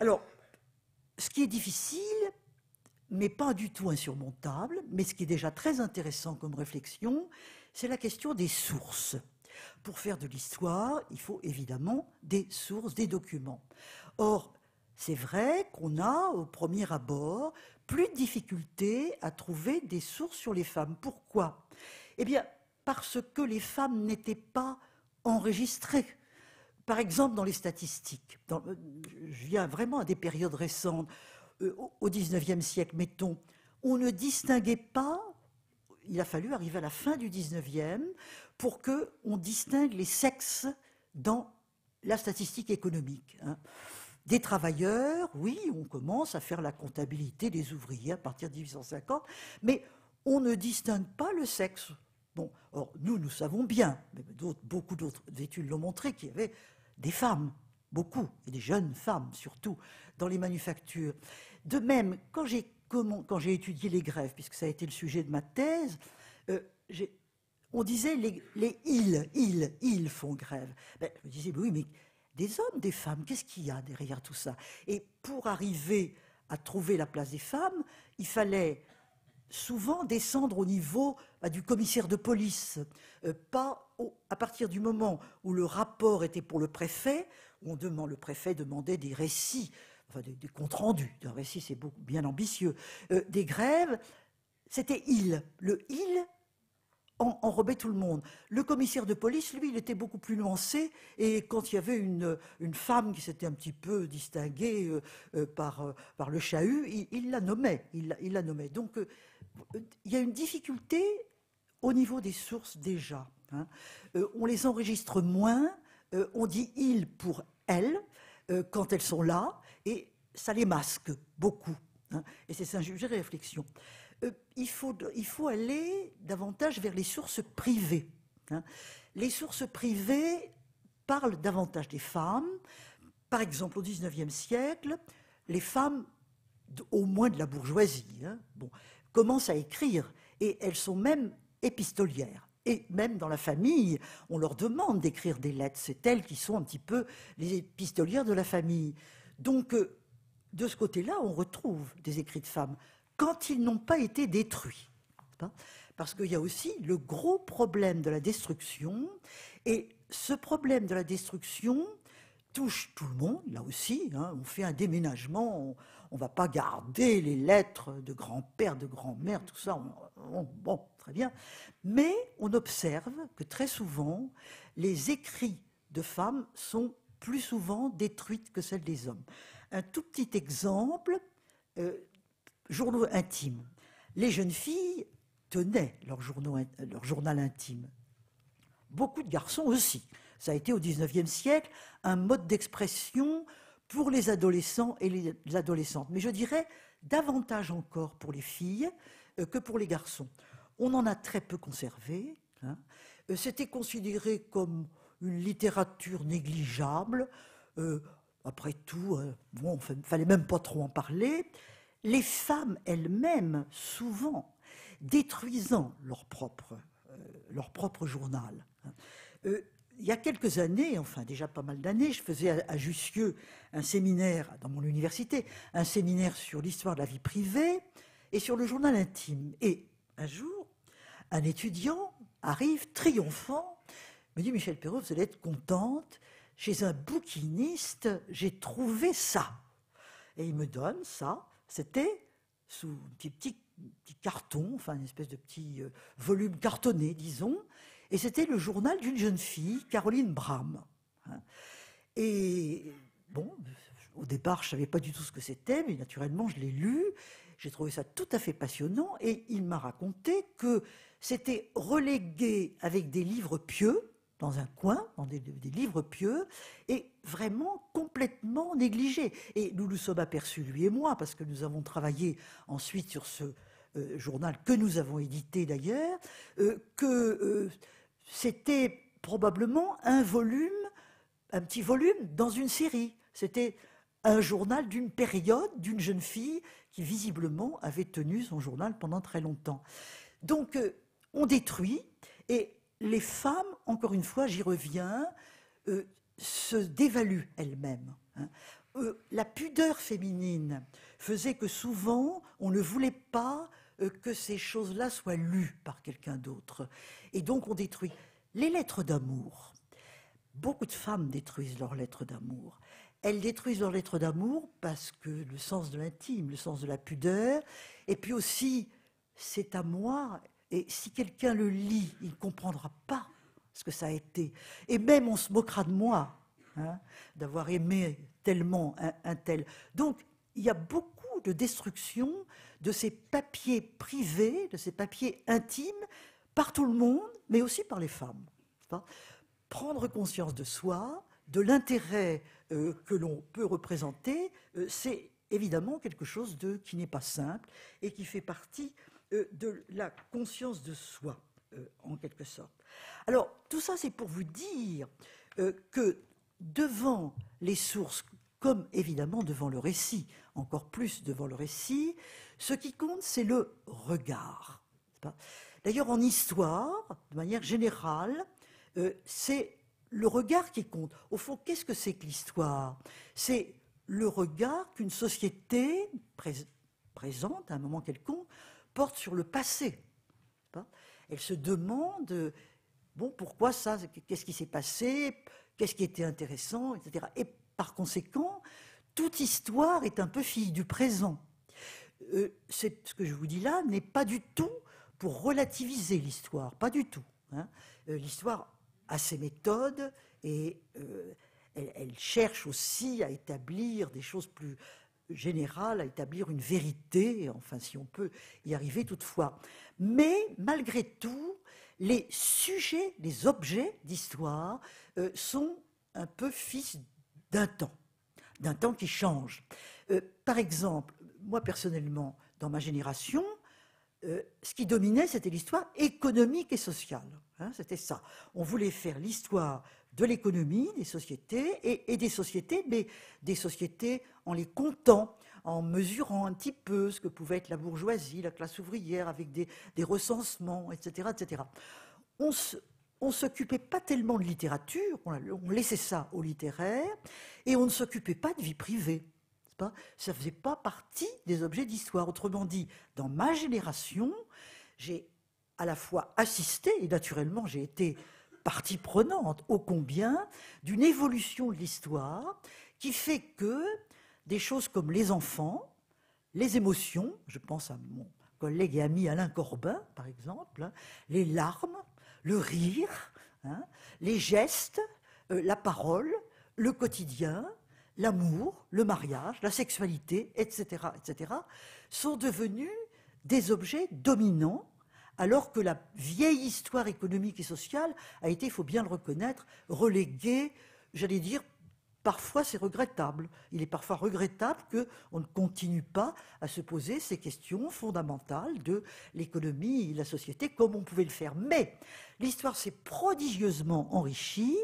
Alors, ce qui est difficile, mais pas du tout insurmontable, mais ce qui est déjà très intéressant comme réflexion, c'est la question des sources. Pour faire de l'histoire, il faut évidemment des sources, des documents. Or, c'est vrai qu'on a, au premier abord, plus de difficultés à trouver des sources sur les femmes. Pourquoi? Eh bien, parce que les femmes n'étaient pas enregistrées. Par exemple, dans les statistiques, je viens vraiment à des périodes récentes, au XIXe siècle, mettons, on ne distinguait pas, il a fallu arriver à la fin du XIXe pour qu'on distingue les sexes dans la statistique économique. Des travailleurs, oui, on commence à faire la comptabilité des ouvriers à partir de 1850, mais on ne distingue pas le sexe. Bon, or, nous savons bien, mais beaucoup d'autres études l'ont montré, qu'il y avait des femmes, beaucoup, et des jeunes femmes surtout, dans les manufactures. De même, quand j'ai étudié les grèves, puisque ça a été le sujet de ma thèse, on disait ils font grève. Ben, je me disais, oui, mais des hommes, des femmes, qu'est-ce qu'il y a derrière tout ça? Et pour arriver à trouver la place des femmes, il fallait souvent descendre au niveau du commissaire de police, à partir du moment où le rapport était pour le préfet, où le préfet demandait des récits, enfin des comptes rendus, un récit c'est bien ambitieux, des grèves, c'était le il enrobait tout le monde. Le commissaire de police, lui, il était beaucoup plus nuancé, et quand il y avait une femme qui s'était un petit peu distinguée par le chahut, il la nommait. Il la nommait. Donc, il y a une difficulté au niveau des sources déjà. On les enregistre moins, on dit il pour elles quand elles sont là, et ça les masque beaucoup. Et c'est un sujet de réflexion. Il faut aller davantage vers les sources privées. Les sources privées parlent davantage des femmes. Par exemple, au XIXe siècle, les femmes, au moins de la bourgeoisie, commencent à écrire, et elles sont même épistolières. Et même dans la famille, on leur demande d'écrire des lettres. C'est elles qui sont un petit peu les épistolières de la famille. Donc, de ce côté-là, on retrouve des écrits de femmes quand ils n'ont pas été détruits. Parce qu'il y a aussi le gros problème de la destruction, et ce problème de la destruction touche tout le monde, là aussi. On fait un déménagement, on ne va pas garder les lettres de grand-père, de grand-mère, tout ça, bon, très bien. Mais on observe que très souvent, les écrits de femmes sont plus souvent détruits que celles des hommes. Un tout petit exemple, journaux intimes. Les jeunes filles tenaient leur journal intime. Beaucoup de garçons aussi. Ça a été au XIXe siècle un mode d'expression pour les adolescents et les adolescentes. Mais je dirais davantage encore pour les filles que pour les garçons. On en a très peu conservé. C'était considéré comme une littérature négligeable. Après tout, bon, il ne fallait même pas trop en parler. Les femmes elles-mêmes, souvent, détruisant leur propre journal. Il y a quelques années, enfin déjà pas mal d'années, je faisais à Jussieu un séminaire dans mon université, un séminaire sur l'histoire de la vie privée et sur le journal intime. Et un jour, un étudiant arrive triomphant, me dit: Michel Perrault, vous allez être contente, chez un bouquiniste, j'ai trouvé ça. Et il me donne ça. C'était sous un petit carton, enfin une espèce de petit volume cartonné, disons, et c'était le journal d'une jeune fille, Caroline Bram. Et bon, au départ, je ne savais pas du tout ce que c'était, mais naturellement, je l'ai lu, j'ai trouvé ça tout à fait passionnant, et il m'a raconté que c'était relégué avec des livres pieux, dans un coin, dans des livres pieux, et vraiment complètement négligé. Et nous nous sommes aperçus, lui et moi, parce que nous avons travaillé ensuite sur ce journal que nous avons édité d'ailleurs, que c'était probablement un petit volume dans une série. C'était un journal d'une période, d'une jeune fille qui visiblement avait tenu son journal pendant très longtemps. Donc on détruit, et les femmes, encore une fois, j'y reviens, se dévaluent elles-mêmes. Hein. La pudeur féminine faisait que souvent on ne voulait pas que ces choses-là soient lues par quelqu'un d'autre. Et donc on détruit. Les lettres d'amour. Beaucoup de femmes détruisent leurs lettres d'amour. Elles détruisent leurs lettres d'amour parce que le sens de l'intime, le sens de la pudeur, et puis aussi, c'est à moi, et si quelqu'un le lit, il ne comprendra pas ce que ça a été. Et même on se moquera de moi, hein, d'avoir aimé tellement un tel. Donc, il y a beaucoup de destruction de ces papiers privés, de ces papiers intimes, par tout le monde, mais aussi par les femmes. Prendre conscience de soi, de l'intérêt que l'on peut représenter, c'est évidemment quelque chose qui n'est pas simple et qui fait partie de la conscience de soi, en quelque sorte. Alors, tout ça, c'est pour vous dire que devant les sources, comme évidemment devant le récit, encore plus devant le récit, ce qui compte, c'est le regard. D'ailleurs, en histoire, de manière générale, c'est le regard qui compte. Au fond, qu'est-ce que c'est que l'histoire? C'est le regard qu'une société présente à un moment quelconque porte sur le passé. Elle se demande, bon, pourquoi ça? Qu'est-ce qui s'est passé? Qu'est-ce qui était intéressant, etc. Et par conséquent, toute histoire est un peu fille du présent. Ce que je vous dis là n'est pas du tout pour relativiser l'histoire, pas du tout. Hein. L'histoire a ses méthodes et elle cherche aussi à établir des choses plus générales, à établir une vérité, enfin si on peut y arriver toutefois. Mais malgré tout, les sujets, les objets d'histoire sont un peu fils d'un temps qui change. Par exemple, moi personnellement, dans ma génération, ce qui dominait, c'était l'histoire économique et sociale. Hein, c'était ça. On voulait faire l'histoire de l'économie, des sociétés, et des sociétés, mais des sociétés en les comptant, en mesurant un petit peu ce que pouvait être la bourgeoisie, la classe ouvrière, avec des recensements, etc. etc. On ne s'occupait pas tellement de littérature, on laissait ça aux littéraires, et on ne s'occupait pas de vie privée. Ça ne faisait pas partie des objets d'histoire. Autrement dit, dans ma génération, j'ai à la fois assisté, et naturellement j'ai été partie prenante, ô combien, d'une évolution de l'histoire qui fait que des choses comme les enfants, les émotions, je pense à mon collègue et ami Alain Corbin, par exemple, hein, les larmes, le rire, hein, les gestes, la parole, le quotidien, l'amour, le mariage, la sexualité, etc., etc., sont devenus des objets dominants, alors que la vieille histoire économique et sociale a été, il faut bien le reconnaître, reléguée, j'allais dire, parfois c'est regrettable. Il est parfois regrettable qu'on ne continue pas à se poser ces questions fondamentales de l'économie et de la société comme on pouvait le faire. Mais l'histoire s'est prodigieusement enrichie,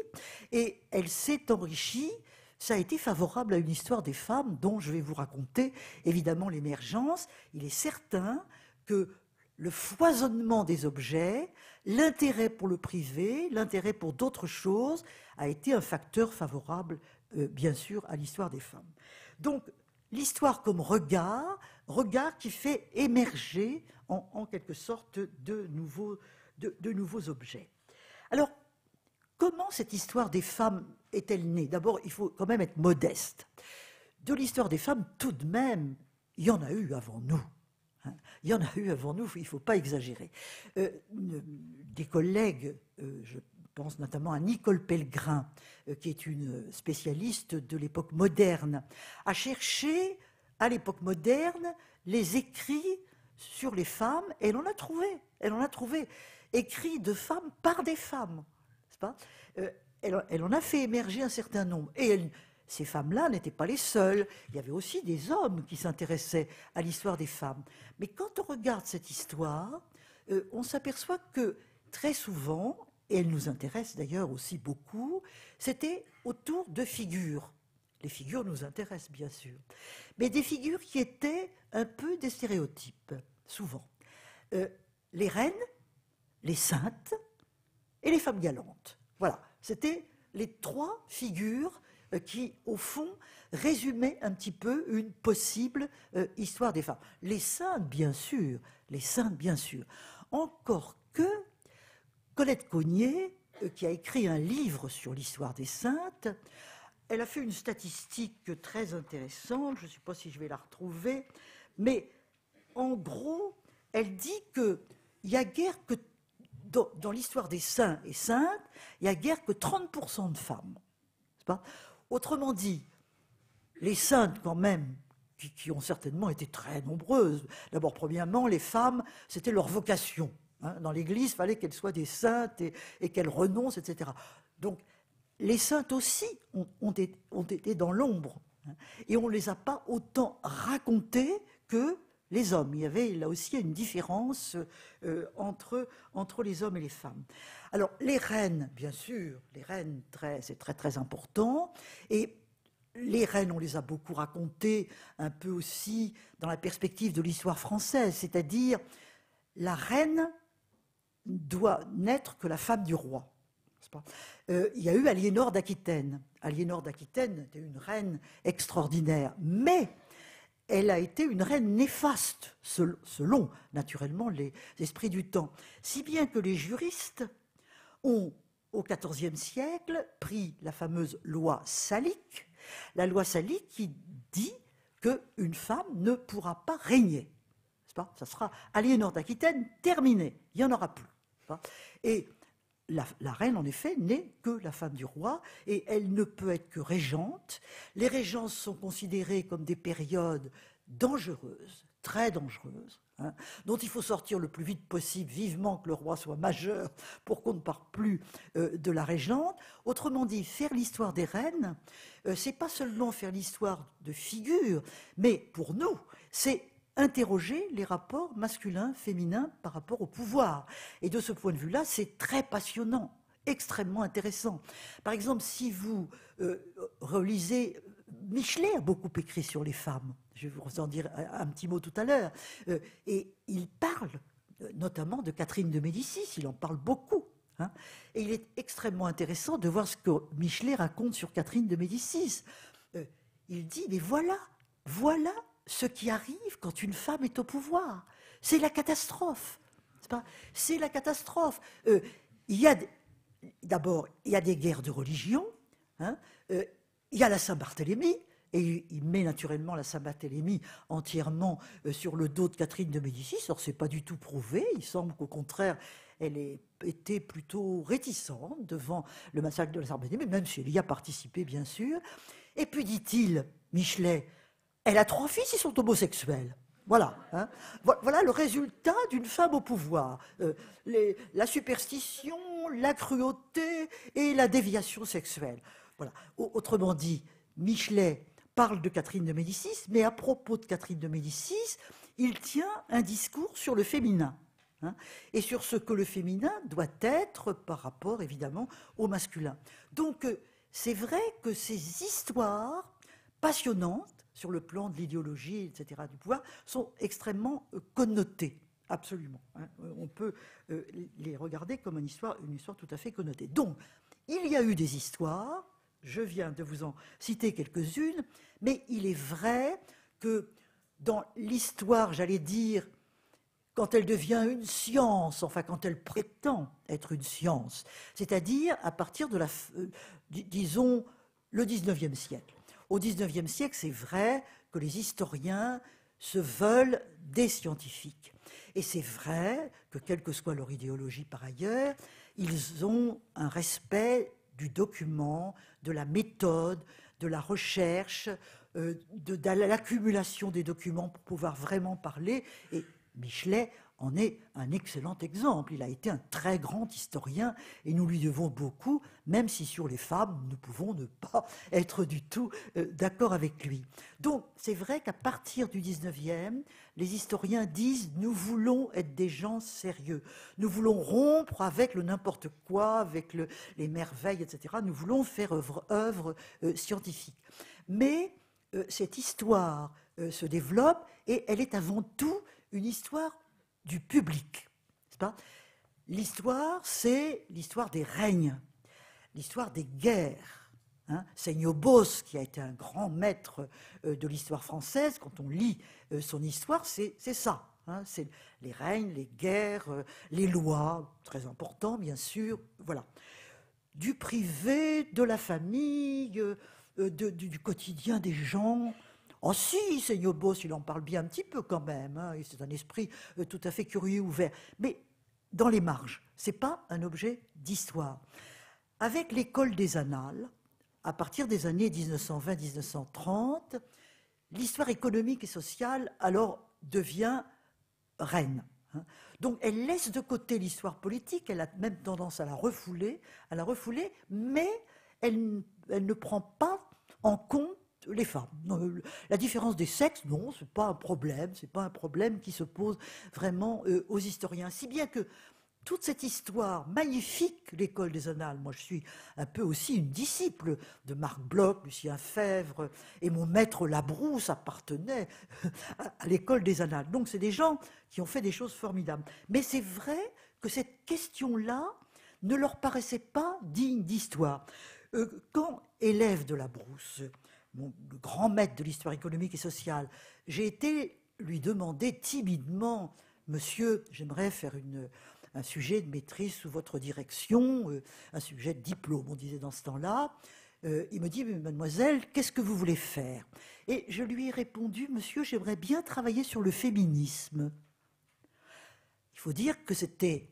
et elle s'est enrichie. Ça a été favorable à une histoire des femmes dont je vais vous raconter évidemment l'émergence. Il est certain que le foisonnement des objets, l'intérêt pour le privé, l'intérêt pour d'autres choses a été un facteur favorable, bien sûr, à l'histoire des femmes. Donc, l'histoire comme regard qui fait émerger en quelque sorte de nouveaux objets. Alors, comment cette histoire des femmes est-elle née? D'abord, il faut quand même être modeste. De l'histoire des femmes, tout de même, il y en a eu avant nous. Il y en a eu avant nous, il ne faut pas exagérer. Des collègues, je pense notamment à Nicole Pellegrin, qui est une spécialiste de l'époque moderne, a cherché à l'époque moderne les écrits sur les femmes, et elle en a trouvé, écrits de femmes par des femmes. C'est pas elle en a fait émerger un certain nombre. Et ces femmes-là n'étaient pas les seules. Il y avait aussi des hommes qui s'intéressaient à l'histoire des femmes. Mais quand on regarde cette histoire, on s'aperçoit que très souvent, et elle nous intéresse d'ailleurs aussi beaucoup, c'était autour de figures Les figures nous intéressent, bien sûr. Mais des figures qui étaient un peu des stéréotypes, souvent. Les reines, les saintes et les femmes galantes. Voilà, c'était les trois figures qui, au fond, résumaient un petit peu une possible histoire des femmes. Les saintes, bien sûr, les saintes, bien sûr. Encore que Colette Cognier, qui a écrit un livre sur l'histoire des saintes, elle a fait une statistique très intéressante, je ne sais pas si je vais la retrouver, mais en gros, elle dit qu'il n'y a guère que, dans l'histoire des saints et saintes, il n'y a guère que 30% de femmes. C'est pas ? Autrement dit, les saintes quand même, qui ont certainement été très nombreuses. D'abord, premièrement, les femmes, c'était leur vocation. Hein. Dans l'Église, il fallait qu'elles soient des saintes et qu'elles renoncent, etc. Donc, les saintes aussi ont été dans l'ombre. Hein, et on ne les a pas autant racontées que les hommes. Il y avait là aussi une différence entre les hommes et les femmes. Alors, les reines, bien sûr, les reines, c'est très, très important. Et les reines, on les a beaucoup racontées, un peu aussi dans la perspective de l'histoire française, c'est-à-dire la reine doit n'être que la femme du roi. Il y a eu Aliénor d'Aquitaine. Aliénor d'Aquitaine était une reine extraordinaire, mais elle a été une reine néfaste, selon naturellement les esprits du temps. Si bien que les juristes ont, au XIVe siècle, pris la fameuse loi salique, la loi salique qui dit qu'une femme ne pourra pas régner. Ça sera Aliénor d'Aquitaine terminé, il n'y en aura plus. Et la reine, en effet, n'est que la femme du roi et elle ne peut être que régente. Les régences sont considérées comme des périodes dangereuses, très dangereuses, hein, dont il faut sortir le plus vite possible, vivement que le roi soit majeur pour qu'on ne parle plus de la régente. Autrement dit, faire l'histoire des reines, c'est pas seulement faire l'histoire de figures, mais pour nous, c'est interroger les rapports masculins-féminins par rapport au pouvoir. Et de ce point de vue-là, c'est très passionnant, extrêmement intéressant. Par exemple, si vous relisez, Michelet a beaucoup écrit sur les femmes, je vais vous en dire un petit mot tout à l'heure, et il parle notamment de Catherine de Médicis, il en parle beaucoup. Hein, et il est extrêmement intéressant de voir ce que Michelet raconte sur Catherine de Médicis. Il dit, mais voilà ce qui arrive quand une femme est au pouvoir. C'est la catastrophe. C'est la catastrophe. D'abord, il y a des guerres de religion. Hein, il y a la Saint-Barthélemy. Et il met naturellement la Saint-Barthélemy entièrement sur le dos de Catherine de Médicis. Or, ce n'est pas du tout prouvé. Il semble qu'au contraire, elle était plutôt réticente devant le massacre de la Saint-Barthélemy, même si elle y a participé, bien sûr. Et puis, dit-il, Michelet, elle a 3 fils, ils sont homosexuels. Voilà. Hein. Voilà le résultat d'une femme au pouvoir. La superstition, la cruauté et la déviation sexuelle. Voilà. Autrement dit, Michelet parle de Catherine de Médicis, mais à propos de Catherine de Médicis, il tient un discours sur le féminin. Hein, et sur ce que le féminin doit être par rapport, évidemment, au masculin. Donc, c'est vrai que ces histoires passionnantes, sur le plan de l'idéologie, etc., du pouvoir, sont extrêmement connotées, absolument. Hein. On peut les regarder comme une histoire tout à fait connotée. Donc, il y a eu des histoires, je viens de vous en citer quelques-unes, mais il est vrai que dans l'histoire, j'allais dire, quand elle devient une science, enfin quand elle prétend être une science, c'est-à-dire à partir de disons, le XIXe siècle. Au XIXe siècle, c'est vrai que les historiens se veulent des scientifiques. Et c'est vrai que, quelle que soit leur idéologie par ailleurs, ils ont un respect du document, de la méthode, de la recherche, de l'accumulation des documents pour pouvoir vraiment parler. Et Michelet en est un excellent exemple. Il a été un très grand historien et nous lui devons beaucoup, même si sur les femmes, nous pouvons ne pas être du tout d'accord avec lui. Donc, c'est vrai qu'à partir du 19e, les historiens disent « nous voulons être des gens sérieux, nous voulons rompre avec le n'importe quoi, avec les merveilles, etc. Nous voulons faire œuvre scientifique ». Mais cette histoire se développe et elle est avant tout une histoire du public. N'est-ce pas ? L'histoire, c'est l'histoire des règnes, l'histoire des guerres. Seigneur Bos, qui a été un grand maître de l'histoire française, quand on lit son histoire, c'est ça. C'est les règnes, les guerres, les lois, très important, bien sûr. Voilà. Du privé, de la famille, du quotidien des gens. Oh si, Seigneur Bos, il en parle bien un petit peu quand même. C'est un esprit tout à fait curieux, ouvert. Mais dans les marges, ce n'est pas un objet d'histoire. Avec l'école des annales, à partir des années 1920-1930, l'histoire économique et sociale alors devient reine. Donc elle laisse de côté l'histoire politique, elle a même tendance à la refouler, mais elle ne prend pas en compte les femmes. La différence des sexes, non, c'est pas un problème qui se pose vraiment aux historiens. Si bien que toute cette histoire magnifique, l'école des annales, moi je suis un peu aussi une disciple de Marc Bloch, Lucien Febvre, et mon maître Labrousse appartenait à l'école des annales. Donc c'est des gens qui ont fait des choses formidables. Mais c'est vrai que cette question-là ne leur paraissait pas digne d'histoire. Quand élève de Labrousse, le grand maître de l'histoire économique et sociale, j'ai été lui demander timidement, monsieur, j'aimerais faire un sujet de maîtrise sous votre direction, un sujet de diplôme, on disait dans ce temps-là. Il me dit, mademoiselle, qu'est-ce que vous voulez faire? Et je lui ai répondu, monsieur, j'aimerais bien travailler sur le féminisme. Il faut dire que c'était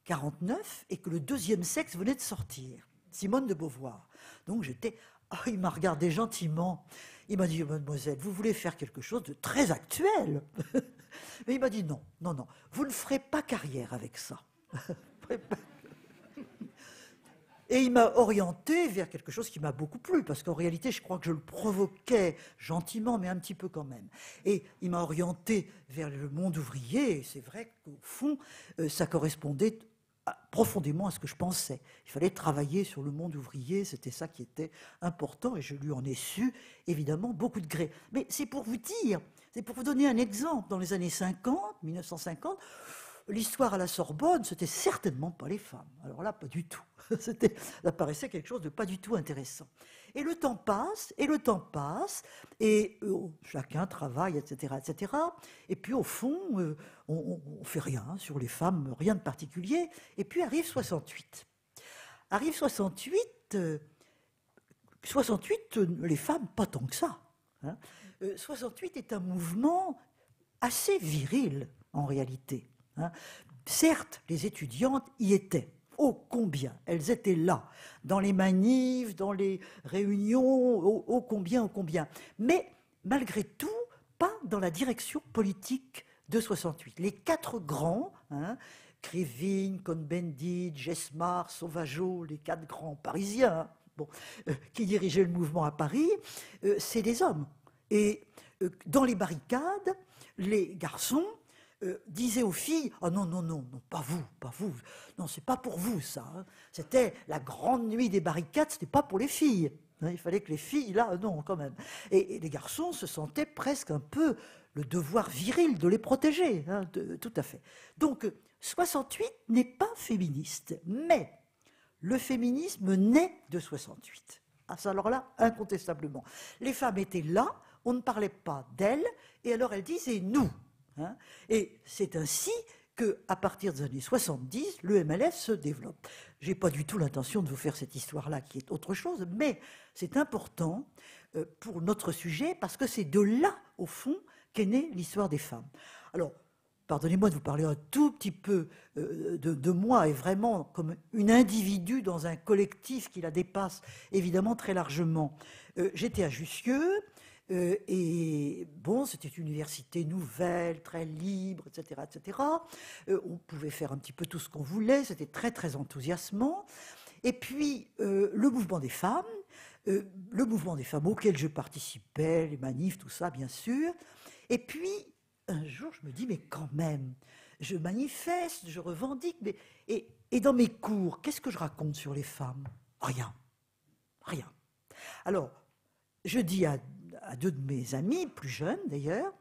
49 et que le deuxième sexe venait de sortir, Simone de Beauvoir. Donc j'étais... il m'a regardé gentiment. Il m'a dit, mademoiselle, vous voulez faire quelque chose de très actuel. Mais il m'a dit, non, vous ne ferez pas carrière avec ça. Et il m'a orienté vers quelque chose qui m'a beaucoup plu, parce qu'en réalité, je crois que je le provoquais gentiment, mais un petit peu quand même. Et il m'a orienté vers le monde ouvrier, et c'est vrai qu'au fond, ça correspondait profondément à ce que je pensais. Il fallait travailler sur le monde ouvrier, c'était ça qui était important, et je lui en ai su, évidemment, beaucoup de gré. Mais c'est pour vous dire, c'est pour vous donner un exemple. Dans les années 50, 1950, l'histoire à la Sorbonne, c'était certainement pas les femmes. Alors là, pas du tout. Ça paraissait quelque chose de pas du tout intéressant. Et le temps passe, et chacun travaille, etc., etc. Et puis au fond, on fait rien sur les femmes, rien de particulier. Et puis arrive 68. Arrive 68, 68, les femmes, pas tant que ça. 68 est un mouvement assez viril, en réalité. Certes, les étudiantes y étaient. Ô combien elles étaient là, dans les manifs, dans les réunions, ô combien. Mais malgré tout, pas dans la direction politique de 68. Les quatre grands, Krivine, Cohn-Bendit, Gesmar, Sauvageot, les quatre grands parisiens, qui dirigeaient le mouvement à Paris, c'est des hommes. Et dans les barricades, les garçons disait aux filles, « Oh non, pas vous, non, c'est pas pour vous ça, C'était la grande nuit des barricades, c'était pas pour les filles, il fallait que les filles, là, non, quand même. Et les garçons se sentaient presque un peu le devoir viril de les protéger, tout à fait. Donc, 68 n'est pas féministe, mais le féminisme naît de 68. Alors là, incontestablement. Les femmes étaient là, on ne parlait pas d'elles, et alors elles disaient « nous ». Et c'est ainsi qu'à partir des années 70, le MLF se développe. Je n'ai pas du tout l'intention de vous faire cette histoire-là qui est autre chose, mais c'est important pour notre sujet parce que c'est de là, au fond, qu'est née l'histoire des femmes. Alors, pardonnez-moi de vous parler un tout petit peu de moi et vraiment comme une individu dans un collectif qui la dépasse évidemment très largement. J'étais à Jussieu. Et bon, c'était une université nouvelle, très libre, etc., etc. On pouvait faire un petit peu tout ce qu'on voulait, c'était très, très enthousiasmant. Et puis, le mouvement des femmes auquel je participais, les manifs, tout ça, bien sûr. Et puis, un jour, je me dis, mais quand même, je manifeste, je revendique, mais... Et dans mes cours, qu'est-ce que je raconte sur les femmes? Rien. Alors, je dis à deux de mes amis, plus jeunes d'ailleurs,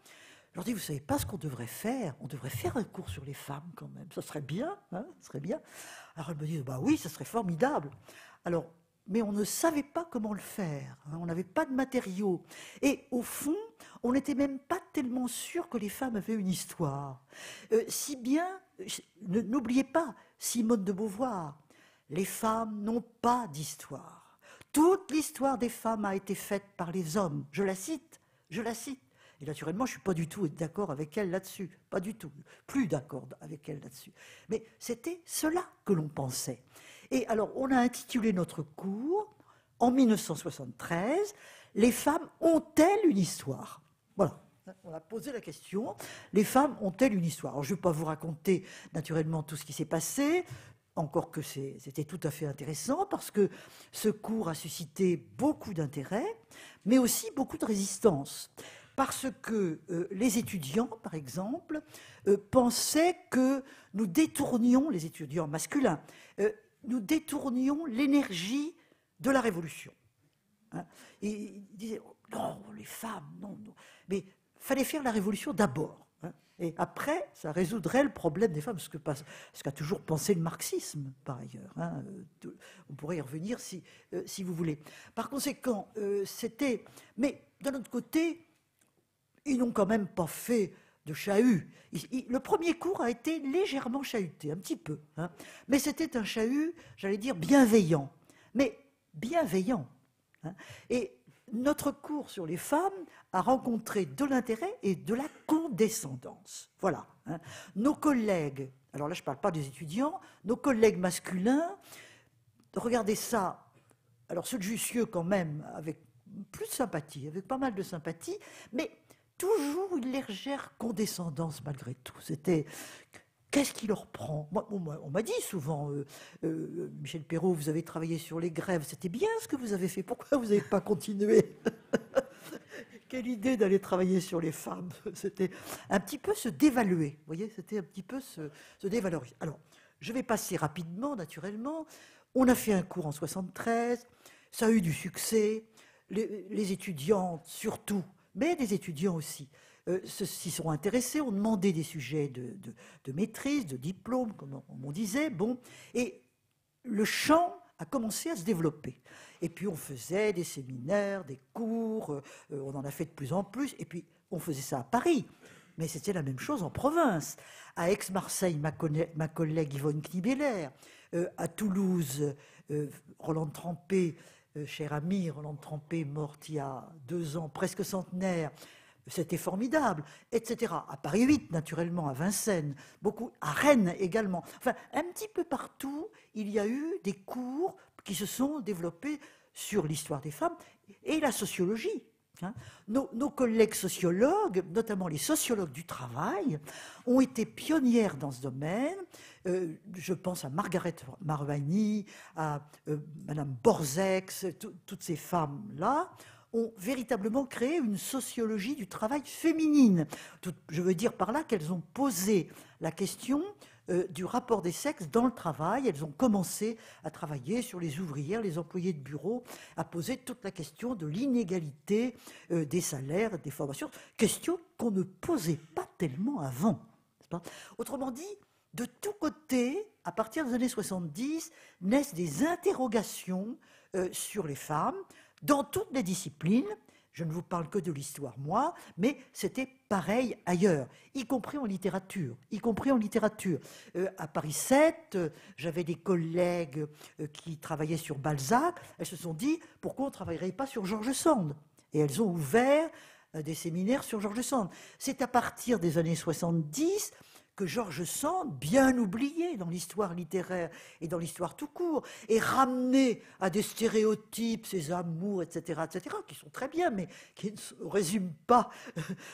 je leur dis, vous savez pas ce qu'on devrait faire? On devrait faire un cours sur les femmes quand même. Ça serait bien, hein, ça serait bien. Alors elles me disent, bah oui, ça serait formidable. Alors, mais on ne savait pas comment le faire, hein, on n'avait pas de matériaux. Et au fond, on n'était même pas tellement sûr que les femmes avaient une histoire. Si bien, n'oubliez pas, Simone de Beauvoir, les femmes n'ont pas d'histoire. Toute l'histoire des femmes a été faite par les hommes. Je la cite, je la cite. Et naturellement, je ne suis pas du tout d'accord avec elle là-dessus. Pas du tout. Plus d'accord avec elle là-dessus. Mais c'était cela que l'on pensait. Et alors, on a intitulé notre cours, en 1973, Les femmes ont-elles une histoire? Voilà. On a posé la question, les femmes ont-elles une histoire? Alors, je ne vais pas vous raconter naturellement tout ce qui s'est passé, encore que c'était tout à fait intéressant, parce que ce cours a suscité beaucoup d'intérêt, mais aussi beaucoup de résistance. Parce que les étudiants, par exemple, pensaient que nous détournions, les étudiants masculins, nous détournions l'énergie de la révolution. Hein. Et ils disaient, non, les femmes, non, non. Mais il fallait faire la révolution d'abord. Hein. Et après, ça résoudrait le problème des femmes, ce qu'a toujours pensé le marxisme, par ailleurs. Hein. On pourrait y revenir si vous voulez. Par conséquent, c'était... Mais d'un autre côté, ils n'ont quand même pas fait de chahut. Le premier cours a été légèrement chahuté, un petit peu. Hein. Mais c'était un chahut, j'allais dire, bienveillant. Mais bienveillant. Hein. Et notre cours sur les femmes a rencontré de l'intérêt et de la condescendance. Voilà. Hein. Nos collègues, alors là je ne parle pas des étudiants, nos collègues masculins, regardez ça, alors ceux de Jussieu quand même, avec plus de sympathie, avec pas mal de sympathie, mais toujours une légère condescendance malgré tout. C'était... Qu'est-ce qui leur prend? Moi, on m'a dit souvent, Michel Perrault, vous avez travaillé sur les grèves, c'était bien ce que vous avez fait, pourquoi vous n'avez pas continué? Quelle idée d'aller travailler sur les femmes. C'était un petit peu se dévaluer, vous voyez, c'était un petit peu se dévaloriser. Alors, je vais passer rapidement, naturellement. On a fait un cours en 73, ça a eu du succès, les étudiantes surtout, mais des étudiants aussi, s'y sont intéressés, ont demandé des sujets de maîtrise, de diplôme, comme on disait, bon, et le champ a commencé à se développer. Et puis on faisait des séminaires, des cours, on en a fait de plus en plus, et puis on faisait ça à Paris. Mais c'était la même chose en province. À Aix-Marseille, ma collègue Yvonne Knibeller, à Toulouse, Roland Trempé, cher ami, Roland Trempé, morte il y a 2 ans, presque centenaire, c'était formidable, etc. À Paris 8, naturellement, à Vincennes, beaucoup, à Rennes également. Enfin, un petit peu partout, il y a eu des cours qui se sont développés sur l'histoire des femmes et la sociologie. Hein. Nos collègues sociologues, notamment les sociologues du travail, ont été pionnières dans ce domaine. Je pense à Margaret Marvani, à Madame Borzex, toutes ces femmes-là ont véritablement créé une sociologie du travail féminine. Je veux dire par là qu'elles ont posé la question du rapport des sexes dans le travail. Elles ont commencé à travailler sur les ouvrières, les employés de bureau, à poser toute la question de l'inégalité des salaires, des formations, question qu'on ne posait pas tellement avant. Autrement dit, de tous côtés, à partir des années 70, naissent des interrogations sur les femmes, dans toutes les disciplines. Je ne vous parle que de l'histoire, moi, mais c'était pareil ailleurs, y compris en littérature. Y compris en littérature. À Paris 7, j'avais des collègues qui travaillaient sur Balzac. Elles se sont dit, pourquoi on ne travaillerait pas sur George Sand? Et elles ont ouvert des séminaires sur George Sand. C'est à partir des années 70 que George Sand, bien oublié dans l'histoire littéraire et dans l'histoire tout court, est ramené à des stéréotypes, ses amours, etc., qui sont très bien, mais qui ne résument pas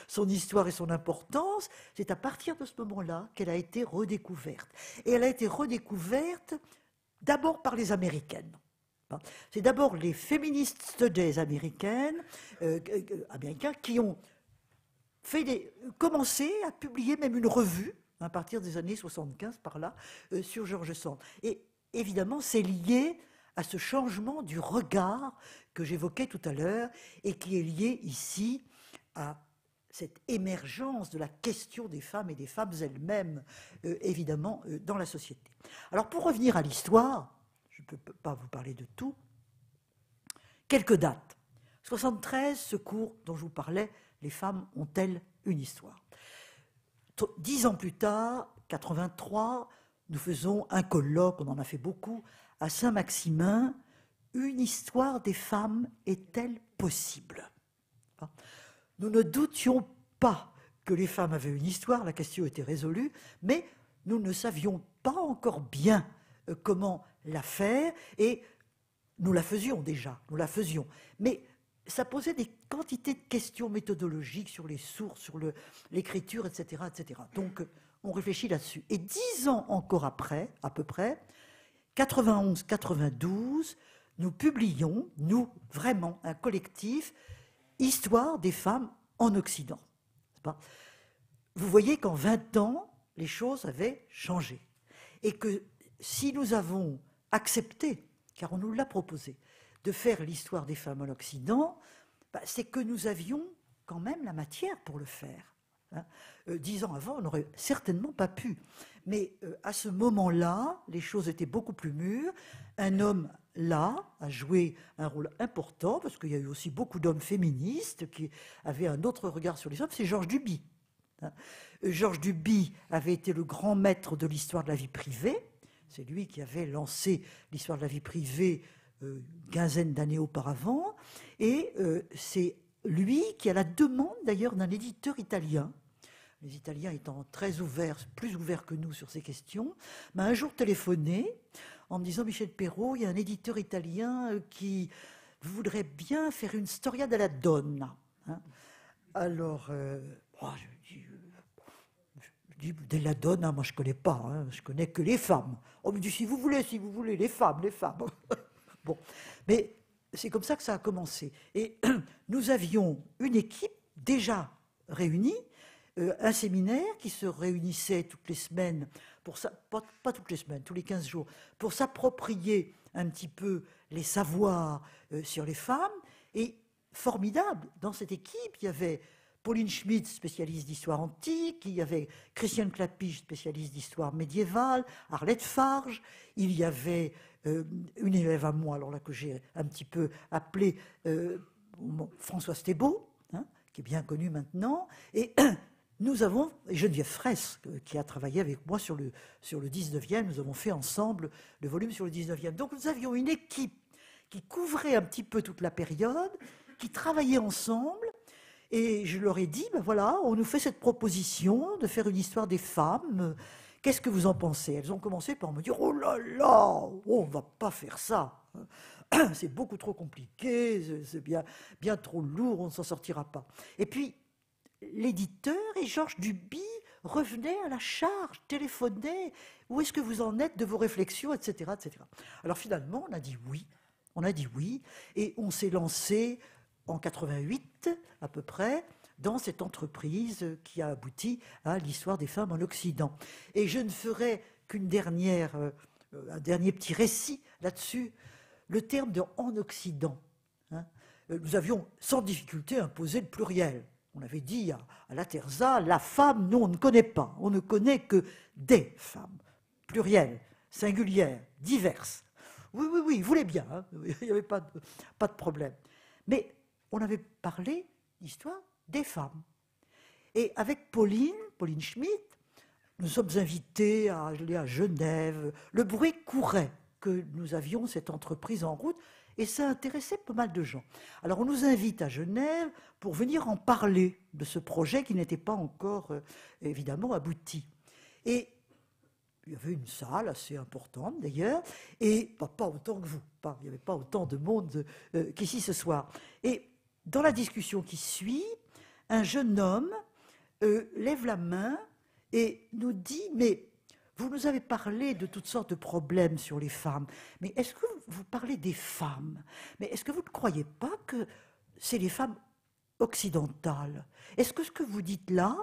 son histoire et son importance. C'est à partir de ce moment-là qu'elle a été redécouverte. Et elle a été redécouverte d'abord par les Américaines. C'est d'abord les feminist studies américains qui ont commencé à publier même une revue à partir des années 75 par là, sur George Sand. Et évidemment, c'est lié à ce changement du regard que j'évoquais tout à l'heure et qui est lié ici à cette émergence de la question des femmes et des femmes elles-mêmes, évidemment, dans la société. Alors, pour revenir à l'histoire, je ne peux pas vous parler de tout, quelques dates. 73, ce cours dont je vous parlais, les femmes ont-elles une histoire? 10 ans plus tard, 83, nous faisons un colloque, on en a fait beaucoup, à Saint-Maximin. Une histoire des femmes est-elle possible? Nous ne doutions pas que les femmes avaient une histoire, la question était résolue, mais nous ne savions pas encore bien comment la faire, et nous la faisions déjà, nous la faisions. Mais ça posait des quantités de questions méthodologiques sur les sources, sur l'écriture, etc., etc. Donc, on réfléchit là-dessus. Et 10 ans encore après, à peu près, 91-92, nous publions, nous, vraiment, un collectif, Histoire des femmes en Occident. Vous voyez qu'en 20 ans, les choses avaient changé. Et que si nous avons accepté, car on nous l'a proposé, de faire l'histoire des femmes en Occident, c'est que nous avions quand même la matière pour le faire. 10 ans avant, on n'aurait certainement pas pu. Mais à ce moment-là, les choses étaient beaucoup plus mûres. Un homme, là, a joué un rôle important, parce qu'il y a eu aussi beaucoup d'hommes féministes qui avaient un autre regard sur les hommes, c'est Georges Duby. Georges Duby avait été le grand maître de l'histoire de la vie privée. C'est lui qui avait lancé l'histoire de la vie privée une quinzaine d'années auparavant. Et c'est lui qui, à la demande d'ailleurs d'un éditeur italien, les Italiens étant très ouverts, plus ouverts que nous sur ces questions, m'a un jour téléphoné en me disant « Michel Perrault, il y a un éditeur italien qui voudrait bien faire une storia della donna ». Alors, je dis « della donna », moi je ne connais pas, je connais que les femmes. On me dit « si vous voulez, les femmes, les femmes ». Bon, mais c'est comme ça que ça a commencé. Et nous avions une équipe déjà réunie, un séminaire qui se réunissait toutes les semaines, pas toutes les semaines, tous les 15 jours, pour s'approprier un petit peu les savoirs sur les femmes. Et formidable, dans cette équipe, il y avait Pauline Schmidt, spécialiste d'histoire antique, il y avait Christiane Clapiche, spécialiste d'histoire médiévale, Arlette Farge, il y avait une élève à moi, alors là que j'ai un petit peu appelée Françoise Thébault, qui est bien connue maintenant, et nous avons, Geneviève Fraisse, qui a travaillé avec moi sur le 19e, nous avons fait ensemble le volume sur le 19e. Donc nous avions une équipe qui couvrait un petit peu toute la période, qui travaillait ensemble, et je leur ai dit, ben voilà, on nous fait cette proposition de faire une histoire des femmes, qu'est-ce que vous en pensez? Elles ont commencé par me dire, oh là là, on ne va pas faire ça, c'est beaucoup trop compliqué, c'est bien trop lourd, on ne s'en sortira pas. Et puis, l'éditeur et Georges Duby revenaient à la charge, téléphonaient, où est-ce que vous en êtes de vos réflexions, etc., etc. Alors finalement, on a dit oui, et on s'est lancé en 88 à peu près, dans cette entreprise qui a abouti à l'histoire des femmes en Occident. Et je ne ferai un dernier petit récit là-dessus, le terme de « en Occident ». Nous avions sans difficulté imposé le pluriel. On avait dit à la Terza, la femme, nous on ne connaît pas, on ne connaît que des femmes, pluriel, singulière, diverses. Oui, il voulait bien, il n'y avait pas de problème. Mais on avait parlé d'histoire des femmes. Et avec Pauline Schmidt, nous sommes invités à aller à Genève. Le bruit courait que nous avions cette entreprise en route et ça intéressait pas mal de gens. Alors on nous invite à Genève pour venir en parler de ce projet qui n'était pas encore évidemment abouti. Et il y avait une salle assez importante d'ailleurs, et pas autant que vous, il n'y avait pas autant de monde qu'ici ce soir. Et dans la discussion qui suit, un jeune homme lève la main et nous dit « mais vous nous avez parlé de toutes sortes de problèmes sur les femmes, mais est-ce que vous parlez des femmes? Mais est-ce que vous ne croyez pas que c'est les femmes occidentales? Est-ce que ce que vous dites là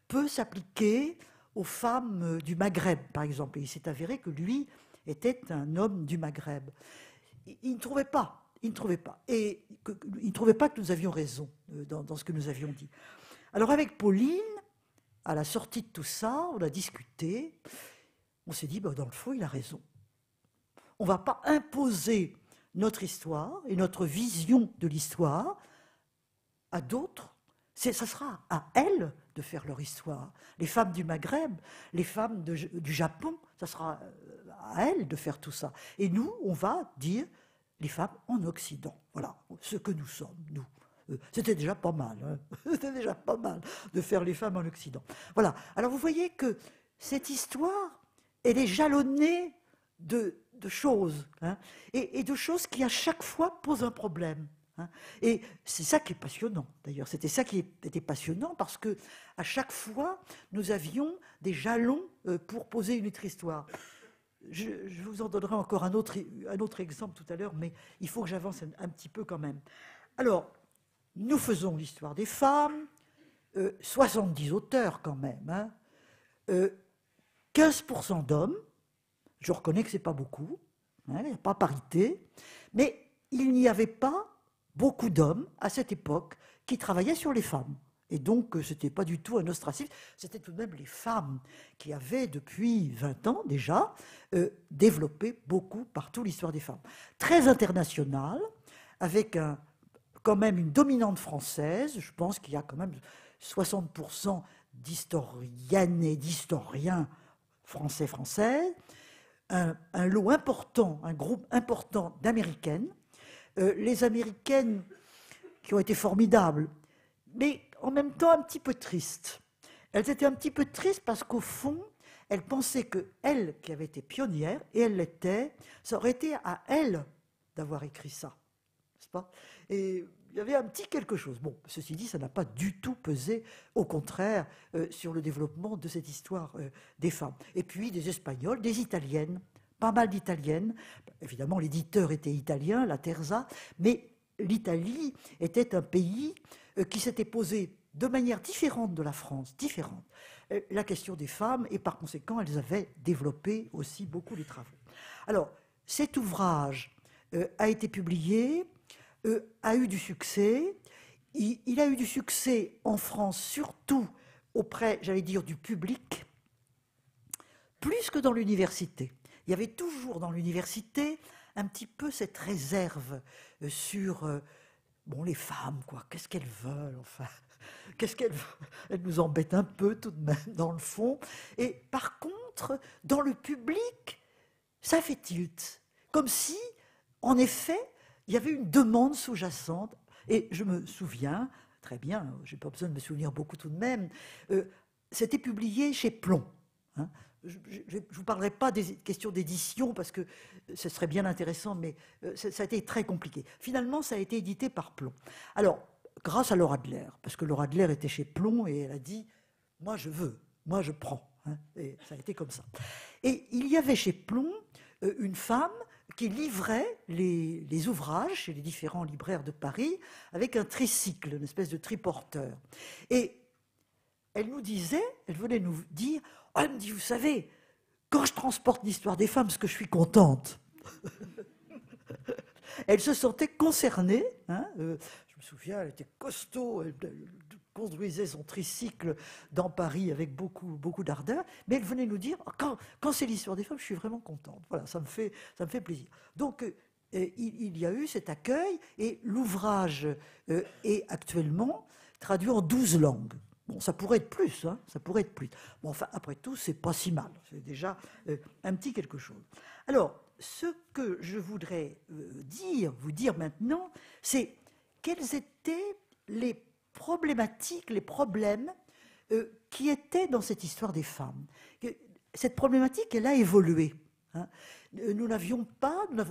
peut s'appliquer aux femmes du Maghreb, par exemple ?» Et il s'est avéré que lui était un homme du Maghreb. il ne trouvait pas. Il ne trouvait pas. Et il ne trouvait pas que nous avions raison dans ce que nous avions dit. Alors avec Pauline, à la sortie de tout ça, on a discuté. On s'est dit, dans le fond, il a raison. On ne va pas imposer notre histoire et notre vision de l'histoire à d'autres. Ça sera à elles de faire leur histoire. Les femmes du Maghreb, les femmes du Japon, ça sera à elles de faire tout ça. Et nous, on va dire les femmes en Occident. Voilà ce que nous sommes, nous. C'était déjà pas mal. Hein. C'était déjà pas mal de faire les femmes en Occident. Voilà. Alors vous voyez que cette histoire, elle est jalonnée de choses, hein, et de choses qui à chaque fois posent un problème. Hein. Et c'est ça qui est passionnant, d'ailleurs. C'était ça qui était passionnant parce que à chaque fois, nous avions des jalons pour poser une autre histoire. Je vous en donnerai encore un autre exemple tout à l'heure, mais il faut que j'avance un petit peu quand même. Alors, nous faisons l'histoire des femmes, 70 auteurs quand même, hein, 15% d'hommes. Je reconnais que ce n'est pas beaucoup, hein, il n'y a pas parité, mais il n'y avait pas beaucoup d'hommes à cette époque qui travaillaient sur les femmes. Et donc, ce n'était pas du tout un ostracisme, c'était tout de même les femmes qui avaient, depuis 20 ans déjà, développé beaucoup partout l'histoire des femmes. Très internationale, avec quand même une dominante française. Je pense qu'il y a quand même 60% d'historiennes et d'historiens françaises, un lot important, un groupe important d'Américaines. Les Américaines qui ont été formidables, mais en même temps un petit peu tristes. Elles étaient un petit peu tristes parce qu'au fond, elles pensaient qu'elles, qui avaient été pionnières, et elles l'étaient, ça aurait été à elles d'avoir écrit ça, n'est-ce pas? Et il y avait un petit quelque chose. Bon, ceci dit, ça n'a pas du tout pesé, au contraire, sur le développement de cette histoire des femmes. Et puis des Espagnols, des Italiennes, pas mal d'Italiennes. Évidemment, l'éditeur était italien, la Terza, mais l'Italie était un pays qui s'était posé de manière différente de la France, différente, la question des femmes, et par conséquent, elles avaient développé aussi beaucoup les travaux. Alors, cet ouvrage a été publié, a eu du succès. Il a eu du succès en France, surtout auprès, j'allais dire, du public, plus que dans l'université. Il y avait toujours dans l'université un petit peu cette réserve sur les femmes, quoi. Qu'est-ce qu'elles veulent, enfin, qu'est-ce qu'elles veulent? Elles nous embêtent un peu tout de même, dans le fond. Et par contre, dans le public, ça fait tilt. Comme si, en effet, il y avait une demande sous-jacente. Et je me souviens, très bien, je n'ai pas besoin de me souvenir beaucoup tout de même, c'était publié chez Plomb. Hein. Je ne vous parlerai pas des questions d'édition parce que ce serait bien intéressant, mais ça a été très compliqué. Finalement, ça a été édité par Plomb. Alors, grâce à Laura Adler, parce que Laura Adler était chez Plomb et elle a dit « moi je veux, moi je prends hein ». Et ça a été comme ça. Et il y avait chez Plomb une femme qui livrait les ouvrages chez les différents libraires de Paris avec un tricycle, une espèce de triporteur. Et elle nous disait, elle venait nous dire, oh, elle me dit, vous savez, quand je transporte l'histoire des femmes, parce que je suis contente. Elle se sentait concernée. Hein, je me souviens, elle était costaud, elle conduisait son tricycle dans Paris avec beaucoup, beaucoup d'ardeur, mais elle venait nous dire, quand c'est l'histoire des femmes, je suis vraiment contente. Voilà, ça me fait plaisir. Donc, il y a eu cet accueil, et l'ouvrage est actuellement traduit en 12 langues. Bon, ça pourrait être plus, hein, ça pourrait être plus. Bon, enfin, après tout, c'est pas si mal. C'est déjà un petit quelque chose. Alors, ce que je voudrais vous dire maintenant, c'est quels étaient les problématiques, les problèmes qui étaient dans cette histoire des femmes. Cette problématique, elle a évolué. Hein. Nous n'avons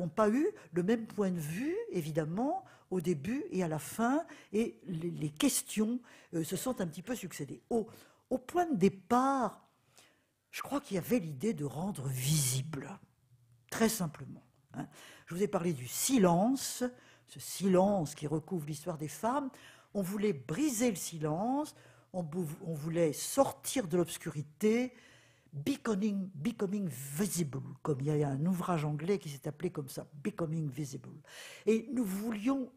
pas eu le même point de vue, évidemment, au début et à la fin, et les questions se sont un petit peu succédées. Au point de départ, je crois qu'il y avait l'idée de rendre visible, très simplement. Hein. Je vous ai parlé du silence, ce silence qui recouvre l'histoire des femmes. On voulait briser le silence, on voulait sortir de l'obscurité, becoming visible, comme il y a un ouvrage anglais qui s'est appelé comme ça, Becoming Visible. Et nous voulions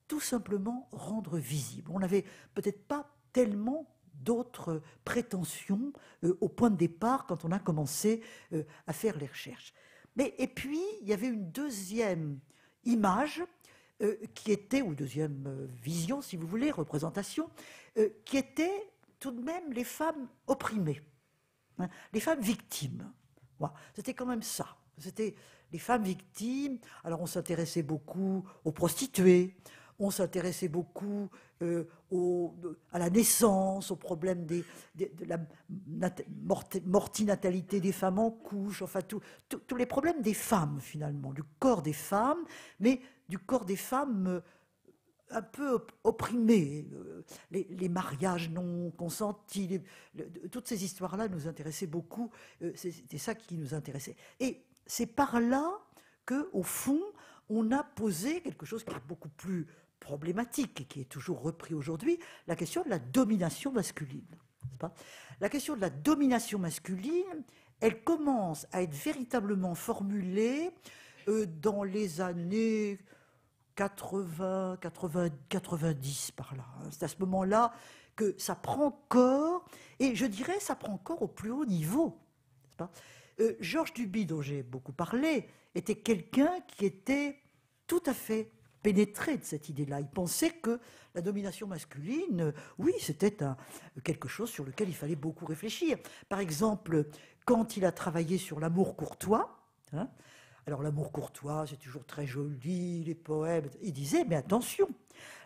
tout simplement rendre visible. On n'avait peut-être pas tellement d'autres prétentions au point de départ quand on a commencé à faire les recherches. Et puis, il y avait une deuxième image qui était, ou deuxième vision, si vous voulez, représentation, qui était tout de même les femmes opprimées, hein, les femmes victimes. Voilà. C'était quand même ça. C'était les femmes victimes. Alors, on s'intéressait beaucoup aux prostituées, on s'intéressait beaucoup à la naissance, aux problèmes de la mortinatalité des femmes en couche, enfin tous les problèmes des femmes finalement, du corps des femmes, mais du corps des femmes un peu opprimées, les mariages non consentis, toutes ces histoires-là nous intéressaient beaucoup, c'était ça qui nous intéressait. Et c'est par là qu'au fond, on a posé quelque chose qui est beaucoup plus problématique et qui est toujours repris aujourd'hui, la question de la domination masculine. N'est-ce pas ? La question de la domination masculine, elle commence à être véritablement formulée dans les années 80, 90 par là. C'est à ce moment-là que ça prend corps, et je dirais ça prend corps au plus haut niveau. N'est-ce pas ? Georges Duby, dont j'ai beaucoup parlé, était quelqu'un qui était tout à fait pénétré de cette idée-là. Il pensait que la domination masculine, oui, c'était quelque chose sur lequel il fallait beaucoup réfléchir. Par exemple, quand il a travaillé sur l'amour courtois, hein, alors l'amour courtois, c'est toujours très joli, les poèmes, il disait, mais attention,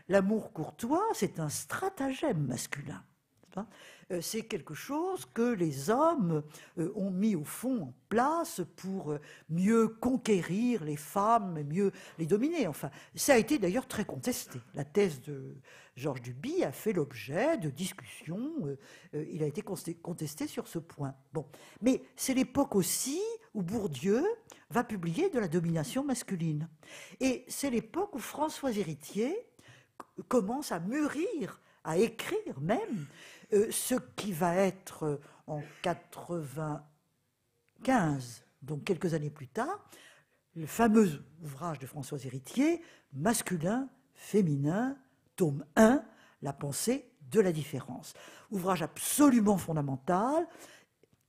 l'amour courtois, c'est un stratagème masculin. C'est quelque chose que les hommes ont mis au fond en place pour mieux conquérir les femmes, mieux les dominer. Enfin, ça a été d'ailleurs très contesté. La thèse de Georges Duby a fait l'objet de discussions. Il a été contesté sur ce point. Bon, mais c'est l'époque aussi où Bourdieu va publier de la domination masculine. Et c'est l'époque où Françoise Héritier commence à mûrir, à écrire même, ce qui va être en 95, donc quelques années plus tard, le fameux ouvrage de Françoise Héritier, Masculin, féminin, tome 1, La pensée de la différence. Ouvrage absolument fondamental,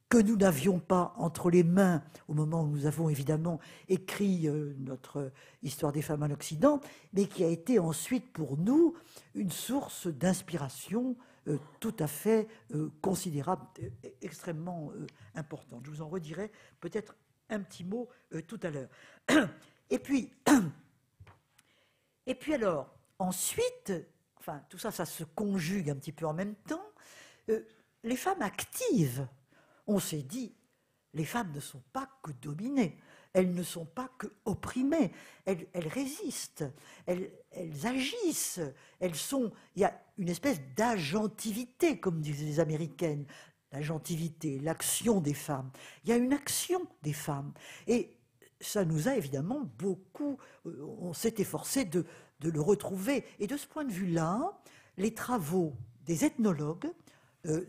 que nous n'avions pas entre les mains au moment où nous avons évidemment écrit notre Histoire des femmes en Occident, mais qui a été ensuite pour nous une source d'inspiration tout à fait considérable, extrêmement importante. Je vous en redirai peut-être un petit mot tout à l'heure. Et puis alors, ensuite, enfin tout ça, ça se conjugue un petit peu en même temps, les femmes actives. On s'est dit, les femmes ne sont pas que dominées, elles ne sont pas que opprimées, elles résistent, elles agissent, elles sont... Il y a une espèce d'agentivité, comme disent les Américaines, l'agentivité, l'action des femmes. Il y a une action des femmes. Et ça nous a évidemment beaucoup... On s'est efforcé de le retrouver. Et de ce point de vue-là, les travaux des ethnologues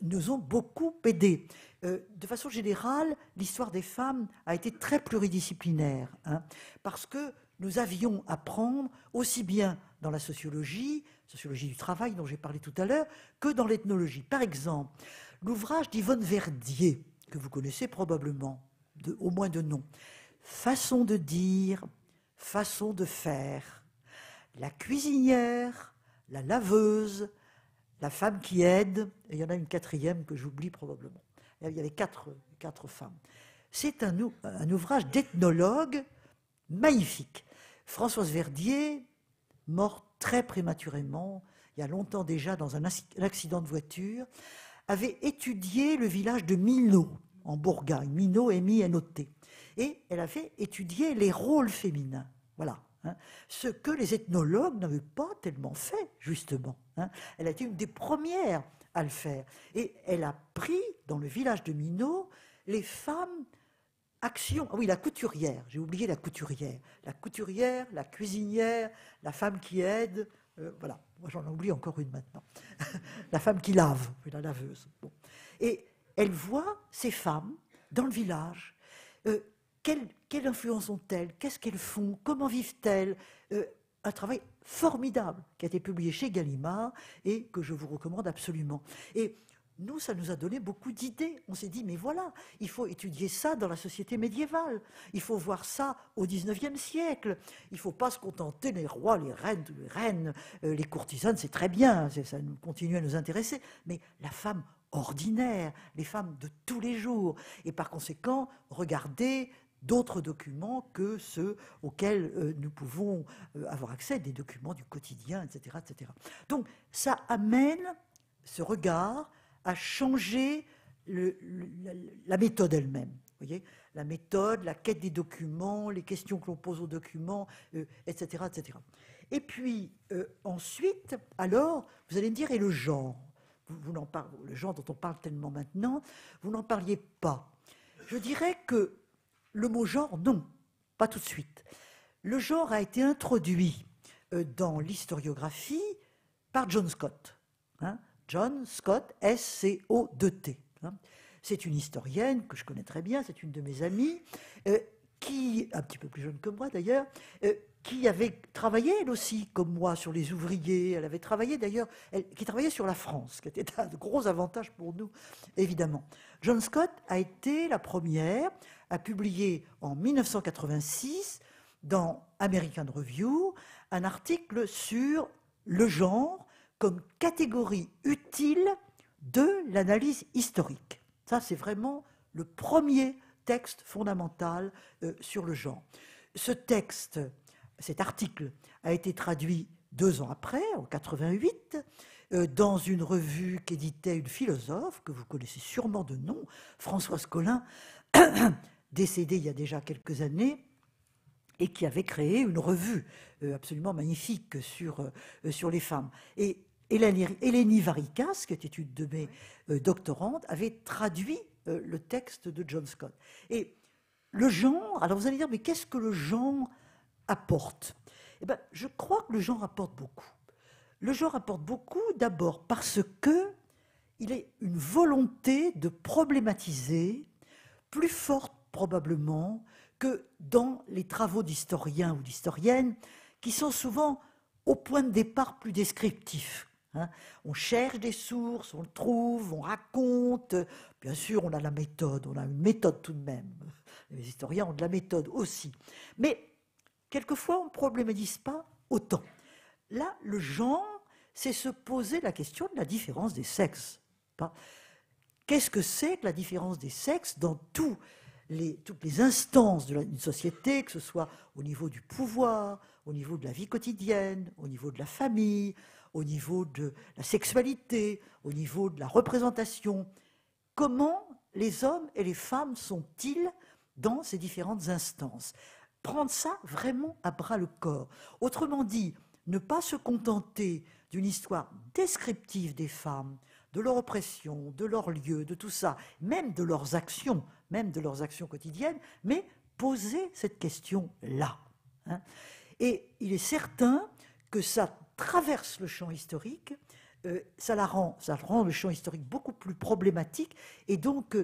nous ont beaucoup aidés. De façon générale, l'histoire des femmes a été très pluridisciplinaire, hein, parce que nous avions à prendre aussi bien dans la sociologie du travail dont j'ai parlé tout à l'heure, que dans l'ethnologie. Par exemple, l'ouvrage d'Yvonne Verdier, que vous connaissez probablement, au moins de nom, Façon de dire, façon de faire, la cuisinière, la laveuse, la femme qui aide, et il y en a une quatrième que j'oublie probablement. Il y avait quatre femmes. C'est un ouvrage d'ethnologue magnifique. Françoise Verdier, morte très prématurément, il y a longtemps déjà, dans un accident de voiture, avait étudié le village de Minot, en Bourgogne. Minot, M-I-N-O-T. Et elle avait étudié les rôles féminins. Voilà. Hein, ce que les ethnologues n'avaient pas tellement fait, justement. Hein. Elle a été une des premières à le faire. Et elle a pris, dans le village de Minot, les femmes action. Ah oui, la couturière, j'ai oublié la couturière. La couturière, la cuisinière, la femme qui aide, voilà. Moi, j'en oublie encore une maintenant. La femme qui lave, la laveuse. Bon. Et elle voit ces femmes dans le village. Quelle influence ont-elles? Qu'est-ce qu'elles font? Comment vivent-elles? Un travail formidable qui a été publié chez Gallimard et que je vous recommande absolument. Et nous, ça nous a donné beaucoup d'idées. On s'est dit, mais voilà, il faut étudier ça dans la société médiévale. Il faut voir ça au XIXe siècle. Il ne faut pas se contenter des rois, les reines, les courtisanes, c'est très bien, ça continue à nous intéresser. Mais la femme ordinaire, les femmes de tous les jours. Et par conséquent, regardez d'autres documents que ceux auxquels nous pouvons avoir accès, des documents du quotidien, etc., etc. Donc, ça amène ce regard à changer la méthode elle-même. Vous voyez, la méthode, la quête des documents, les questions que l'on pose aux documents, etc., etc. Et puis, ensuite, alors, vous allez me dire, et le genre? Le genre dont on parle tellement maintenant, vous n'en parliez pas. Je dirais que le mot genre, non, pas tout de suite. Le genre a été introduit dans l'historiographie par John Scott. John Scott, S-C-O-2-T. C'est une historienne que je connais très bien, c'est une de mes amies, qui, un petit peu plus jeune que moi d'ailleurs, qui avait travaillé elle aussi, comme moi, sur les ouvriers. Elle avait travaillé d'ailleurs, qui travaillait sur la France, qui était un gros avantage pour nous, évidemment. John Scott a été la première à publier en 1986 dans American Review un article sur le genre comme catégorie utile de l'analyse historique. Ça, c'est vraiment le premier texte fondamental sur le genre. Ce texte, cet article, a été traduit 2 ans après, en 88, dans une revue qu'éditait une philosophe que vous connaissez sûrement de nom, Françoise Collin, décédée il y a déjà quelques années, et qui avait créé une revue absolument magnifique sur les femmes. Et Hélénie Varicas, qui était une de mes doctorantes, avait traduit le texte de John Scott. Et le genre, alors vous allez dire, mais qu'est-ce que le genre apporte? Eh bien, je crois que le genre apporte beaucoup. Le genre apporte beaucoup d'abord parce que il est une volonté de problématiser plus forte probablement que dans les travaux d'historiens ou d'historiennes qui sont souvent au point de départ plus descriptifs. On cherche des sources, on le trouve, on raconte. Bien sûr, on a la méthode, on a une méthode tout de même. Les historiens ont de la méthode aussi. Mais quelquefois, on ne problématise pas autant. Là, le genre, c'est se poser la question de la différence des sexes. Qu'est-ce que c'est que la différence des sexes dans toutes les instances d'une société, que ce soit au niveau du pouvoir, au niveau de la vie quotidienne, au niveau de la famille, au niveau de la sexualité, au niveau de la représentation? Comment les hommes et les femmes sont-ils dans ces différentes instances? Prendre ça vraiment à bras le corps. Autrement dit, ne pas se contenter d'une histoire descriptive des femmes, de leur oppression, de leurs lieux, de tout ça, même de leurs actions quotidiennes, mais poser cette question-là. Et il est certain que ça traverse le champ historique, ça rend le champ historique beaucoup plus problématique et donc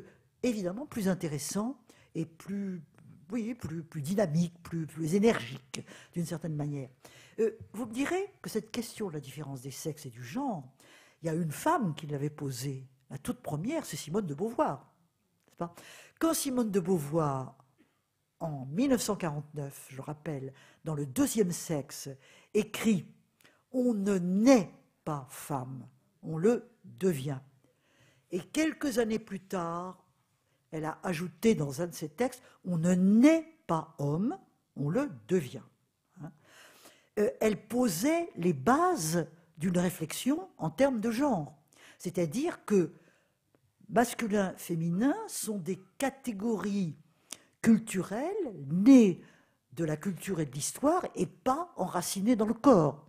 évidemment plus intéressant et plus dynamique, plus énergique d'une certaine manière. Vous me direz que cette question de la différence des sexes et du genre, il y a une femme qui l'avait posée, la toute première, c'est Simone de Beauvoir. N'est-ce pas? Quand Simone de Beauvoir, en 1949, je le rappelle, dans Le Deuxième Sexe, écrit « On ne naît pas femme, on le devient ». Et quelques années plus tard, elle a ajouté dans un de ses textes « On ne naît pas homme, on le devient ». Elle posait les bases d'une réflexion en termes de genre. C'est-à-dire que masculin, féminin sont des catégories culturelles nées de la culture et de l'histoire et pas enracinées dans le corps.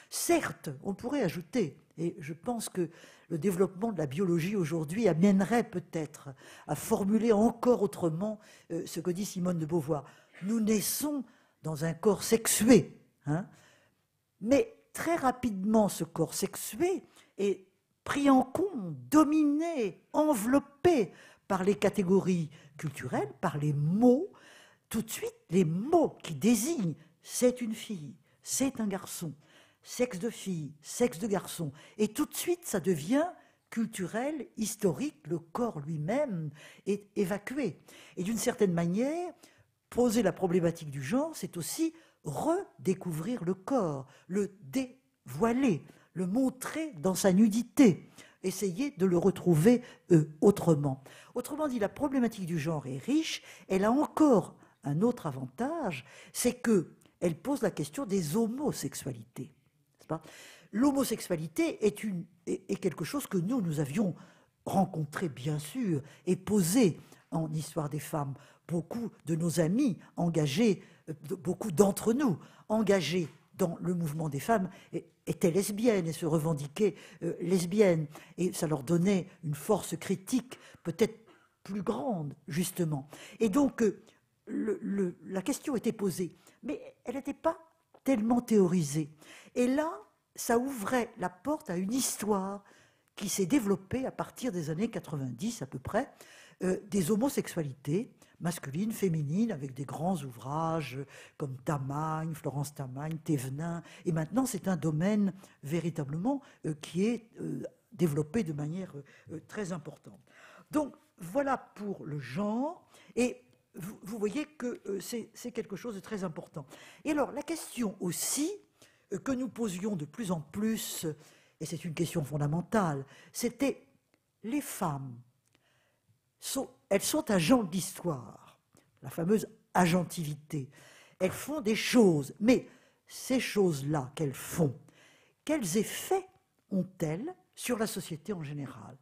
Certes, on pourrait ajouter, et je pense que le développement de la biologie aujourd'hui amènerait peut-être à formuler encore autrement ce que dit Simone de Beauvoir. Nous naissons dans un corps sexué, mais très rapidement ce corps sexué est pris en compte, dominé, enveloppé par les catégories culturelles, par les mots. Tout de suite, les mots qui désignent c'est une fille, c'est un garçon, sexe de fille, sexe de garçon. Et tout de suite, ça devient culturel, historique, le corps lui-même est évacué. Et d'une certaine manière, poser la problématique du genre, c'est aussi redécouvrir le corps, le dévoiler, le montrer dans sa nudité, essayer de le retrouver autrement. Autrement dit, la problématique du genre est riche, elle a encore un autre avantage, c'est qu'elle pose la question des homosexualités. L'homosexualité est quelque chose que nous avions rencontré, bien sûr, et posé en histoire des femmes. Beaucoup de nos amis engagés, beaucoup d'entre nous engagés dans le mouvement des femmes étaient lesbiennes et se revendiquaient lesbiennes. Et ça leur donnait une force critique peut-être plus grande, justement. Et donc, la question était posée, mais elle n'était pas tellement théorisée. Et là, ça ouvrait la porte à une histoire qui s'est développée à partir des années 90 à peu près, des homosexualités masculines, féminines, avec des grands ouvrages comme Tamagne, Florence Tamagne, Thévenin. Et maintenant, c'est un domaine véritablement qui est développé de manière très importante. Donc, voilà pour le genre. Et vous voyez que c'est quelque chose de très important. Et alors, la question aussi que nous posions de plus en plus, et c'est une question fondamentale, c'était les femmes. Elles sont agents d'histoire, la fameuse agentivité. Elles font des choses, mais ces choses-là qu'elles font, quels effets ont-elles sur la société en général?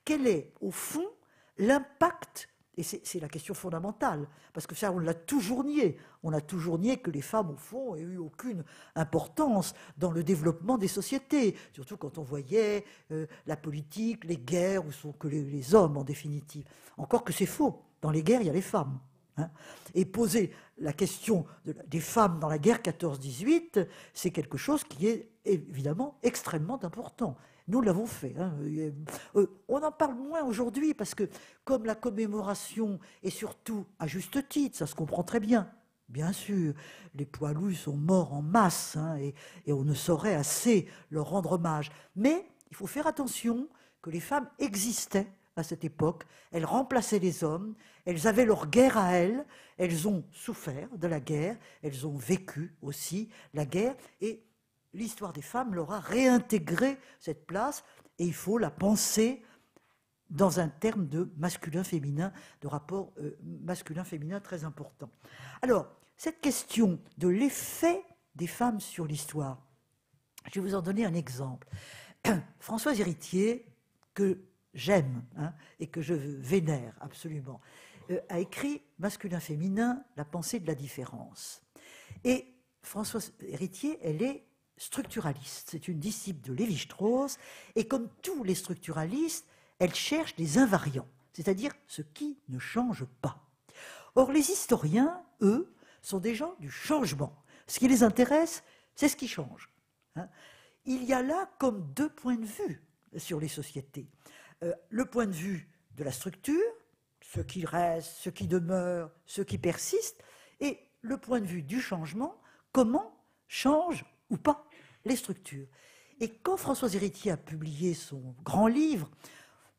Quel est, au fond, l'impact? Et c'est la question fondamentale, parce que ça, on l'a toujours nié. On a toujours nié que les femmes, au fond, aient eu aucune importance dans le développement des sociétés, surtout quand on voyait la politique, les guerres, où sont que les hommes, en définitive. Encore que c'est faux. Dans les guerres, il y a les femmes. Hein. Et poser la question des femmes dans la guerre 14-18, c'est quelque chose qui est évidemment extrêmement important. Nous l'avons fait. Hein. On en parle moins aujourd'hui parce que comme la commémoration est surtout à juste titre, ça se comprend très bien. Bien sûr, les poilus sont morts en masse hein, et on ne saurait assez leur rendre hommage. Mais il faut faire attention que les femmes existaient à cette époque. Elles remplaçaient les hommes, elles avaient leur guerre à elles, elles ont souffert de la guerre, elles ont vécu aussi la guerre et l'histoire des femmes leur a réintégré cette place et il faut la penser dans un terme de masculin-féminin, de rapport masculin-féminin très important. Alors, cette question de l'effet des femmes sur l'histoire, je vais vous en donner un exemple. Françoise Héritier, que j'aime hein, et que je vénère absolument, a écrit Masculin-féminin, la pensée de la différence. Et Françoise Héritier, elle est structuraliste. C'est une disciple de Lévi-Strauss et comme tous les structuralistes, elle cherche des invariants, c'est-à-dire ce qui ne change pas. Or, les historiens, eux, sont des gens du changement. Ce qui les intéresse, c'est ce qui change. Hein. Il y a là comme deux points de vue sur les sociétés. Le point de vue de la structure, ce qui reste, ce qui demeure, ce qui persiste, et le point de vue du changement, comment changent ou pas les structures. Et quand Françoise Héritier a publié son grand livre,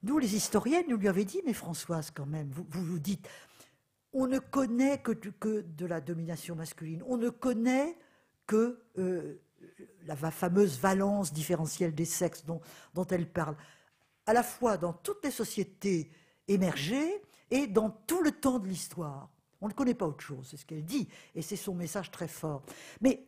nous, les historiennes, nous lui avions dit, mais Françoise, quand même, vous dites, on ne connaît que de la domination masculine, on ne connaît que la fameuse valence différentielle des sexes dont elle parle, à la fois dans toutes les sociétés émergées et dans tout le temps de l'histoire. On ne connaît pas autre chose, c'est ce qu'elle dit, et c'est son message très fort. Mais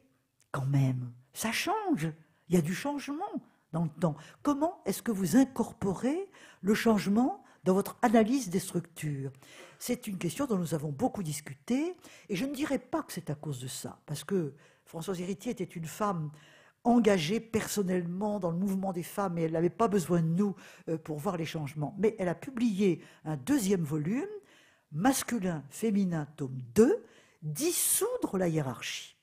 quand même, ça change, il y a du changement dans le temps. Comment est-ce que vous incorporez le changement dans votre analyse des structures? C'est une question dont nous avons beaucoup discuté, et je ne dirais pas que c'est à cause de ça, parce que Françoise Héritier était une femme engagée personnellement dans le mouvement des femmes, et elle n'avait pas besoin de nous pour voir les changements. Mais elle a publié un deuxième volume, Masculin, féminin, tome 2, dissoudre la hiérarchie.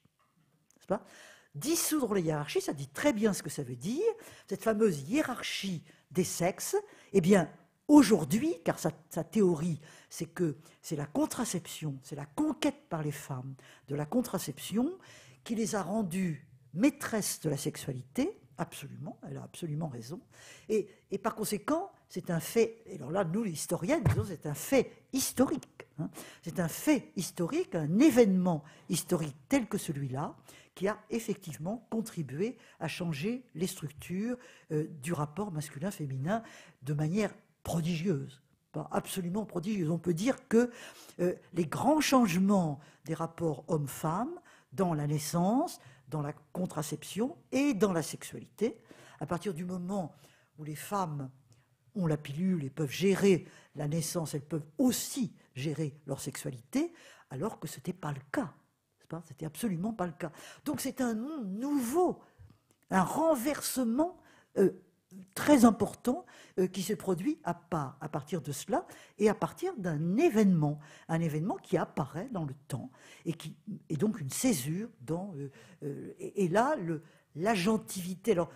N'est-ce pas ? Dissoudre la hiérarchie, ça dit très bien ce que ça veut dire. Cette fameuse hiérarchie des sexes, eh bien, aujourd'hui, car sa théorie, c'est que c'est la contraception, c'est la conquête par les femmes de la contraception qui les a rendues maîtresses de la sexualité, absolument, elle a absolument raison, et par conséquent, c'est un fait, et alors là, nous, les historiennes, disons, c'est un fait historique, hein, c'est un fait historique, un événement historique tel que celui-là, qui a effectivement contribué à changer les structures du rapport masculin-féminin de manière prodigieuse, pas absolument prodigieuse. On peut dire que les grands changements des rapports hommes-femmes dans la naissance, dans la contraception et dans la sexualité, à partir du moment où les femmes ont la pilule et peuvent gérer la naissance, elles peuvent aussi gérer leur sexualité, alors que ce n'était pas le cas. C'était absolument pas le cas. Donc c'est un monde nouveau, un renversement très important qui se produit à partir de cela et à partir d'un événement, un événement qui apparaît dans le temps et qui est donc une césure dans et là l'agentivité. Alors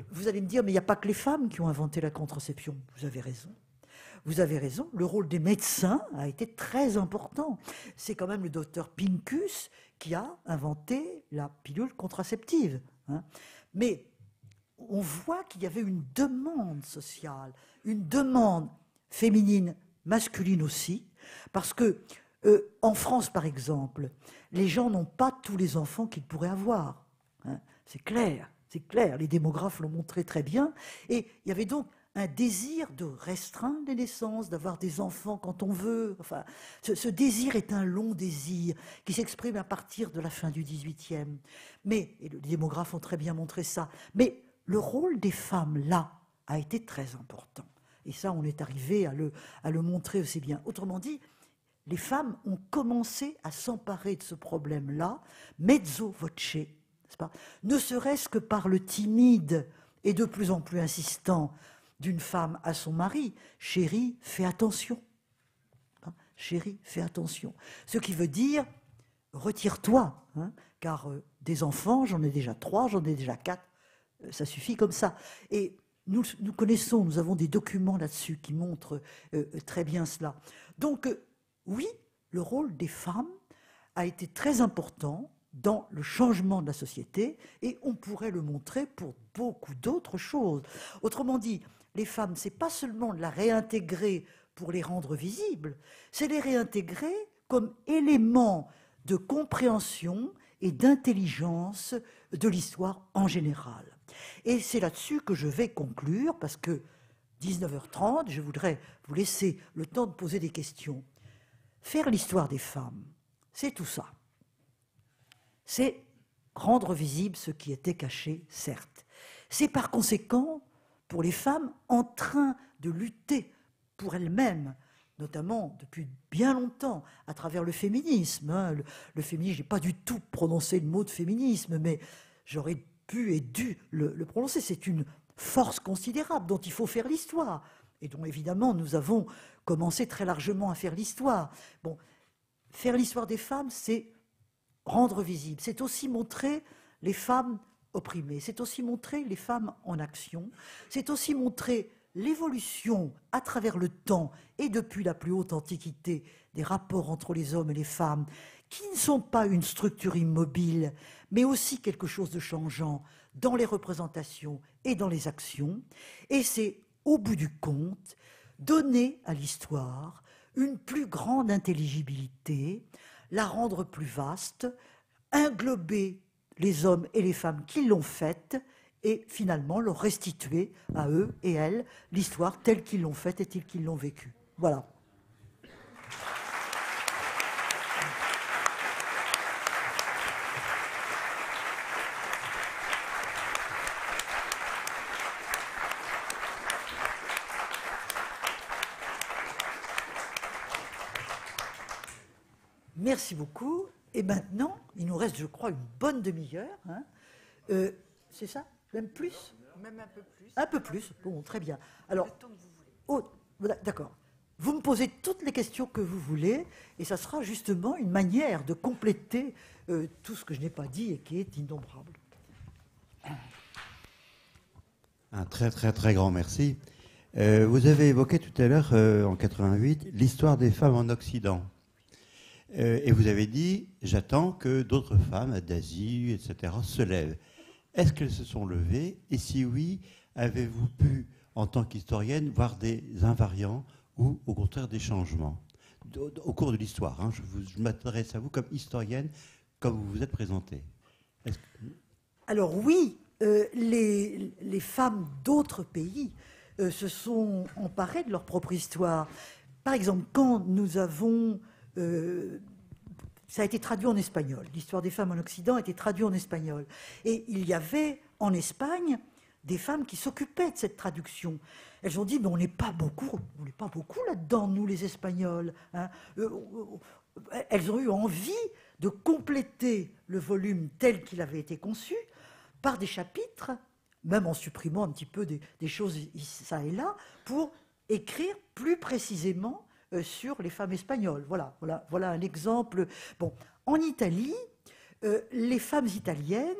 vous allez me dire mais il n'y a pas que les femmes qui ont inventé la contraception. Vous avez raison. Vous avez raison, le rôle des médecins a été très important. C'est quand même le docteur Pincus qui a inventé la pilule contraceptive, hein. Mais on voit qu'il y avait une demande sociale, une demande féminine, masculine aussi, parce que en France, par exemple, les gens n'ont pas tous les enfants qu'ils pourraient avoir, hein. C'est clair, les démographes l'ont montré très bien, et il y avait donc un désir de restreindre les naissances, d'avoir des enfants quand on veut. Enfin, ce désir est un long désir qui s'exprime à partir de la fin du XVIIIe. Mais, et les démographes ont très bien montré ça, mais le rôle des femmes, là, a été très important. Et ça, on est arrivé à le montrer aussi bien. Autrement dit, les femmes ont commencé à s'emparer de ce problème-là, mezzo voce, n'est-ce pas ? Ne serait-ce que par le timide et de plus en plus insistant d'une femme à son mari, chérie, fais attention. Hein, chérie, fais attention. Ce qui veut dire, retire-toi, hein, car des enfants, j'en ai déjà 3, j'en ai déjà 4, ça suffit comme ça. Et nous connaissons, nous avons des documents là-dessus qui montrent très bien cela. Donc, oui, le rôle des femmes a été très important dans le changement de la société, et on pourrait le montrer pour beaucoup d'autres choses. Autrement dit, les femmes, c'est pas seulement de la réintégrer pour les rendre visibles, c'est les réintégrer comme éléments de compréhension et d'intelligence de l'histoire en général. Et c'est là-dessus que je vais conclure, parce que 19h30, je voudrais vous laisser le temps de poser des questions. Faire l'histoire des femmes, c'est tout ça. C'est rendre visible ce qui était caché, certes. C'est par conséquent, pour les femmes, en train de lutter pour elles-mêmes, notamment depuis bien longtemps, à travers le féminisme. Hein. Le féminisme, je n'ai pas du tout prononcé le mot de féminisme, mais j'aurais pu et dû le prononcer. C'est une force considérable dont il faut faire l'histoire, et dont évidemment nous avons commencé très largement à faire l'histoire. Bon, faire l'histoire des femmes, c'est rendre visible, c'est aussi montrer les femmes opprimées, c'est aussi montrer les femmes en action, c'est aussi montrer l'évolution à travers le temps et depuis la plus haute antiquité des rapports entre les hommes et les femmes, qui ne sont pas une structure immobile, mais aussi quelque chose de changeant dans les représentations et dans les actions. Et c'est, au bout du compte, donner à l'histoire une plus grande intelligibilité, la rendre plus vaste, englober les hommes et les femmes qui l'ont faite et finalement leur restituer à eux et elles l'histoire telle qu'ils l'ont faite et telle qu'ils l'ont vécue. Voilà. Merci beaucoup. Et maintenant, il nous reste, je crois, une bonne demi-heure. Hein. C'est ça? Même plus? Même un peu plus. Un peu plus. Bon, très bien. Alors, le temps que vous voulez. Oh, d'accord. Vous me posez toutes les questions que vous voulez, et ça sera justement une manière de compléter tout ce que je n'ai pas dit et qui est innombrable. Un très, très, très grand merci. Vous avez évoqué tout à l'heure, en 88, l'histoire des femmes en Occident. Et vous avez dit, j'attends que d'autres femmes d'Asie, etc., se lèvent. Est-ce qu'elles se sont levées? Et si oui, avez-vous pu, en tant qu'historienne, voir des invariants ou au contraire des changements au cours de l'histoire, hein? Je m'adresse à vous comme historienne, comme vous vous êtes présentée. Alors oui, les femmes d'autres pays se sont emparées de leur propre histoire. Par exemple, quand nous avons... ça a été traduit en espagnol. L'histoire des femmes en Occident a été traduite en espagnol. Et il y avait en Espagne des femmes qui s'occupaient de cette traduction. Elles ont dit, mais on n'est pas beaucoup là-dedans, nous les Espagnols, hein. Elles ont eu envie de compléter le volume tel qu'il avait été conçu par des chapitres, même en supprimant un petit peu des choses ça et là, pour écrire plus précisément sur les femmes espagnoles. Voilà un exemple. Bon, en Italie, les femmes italiennes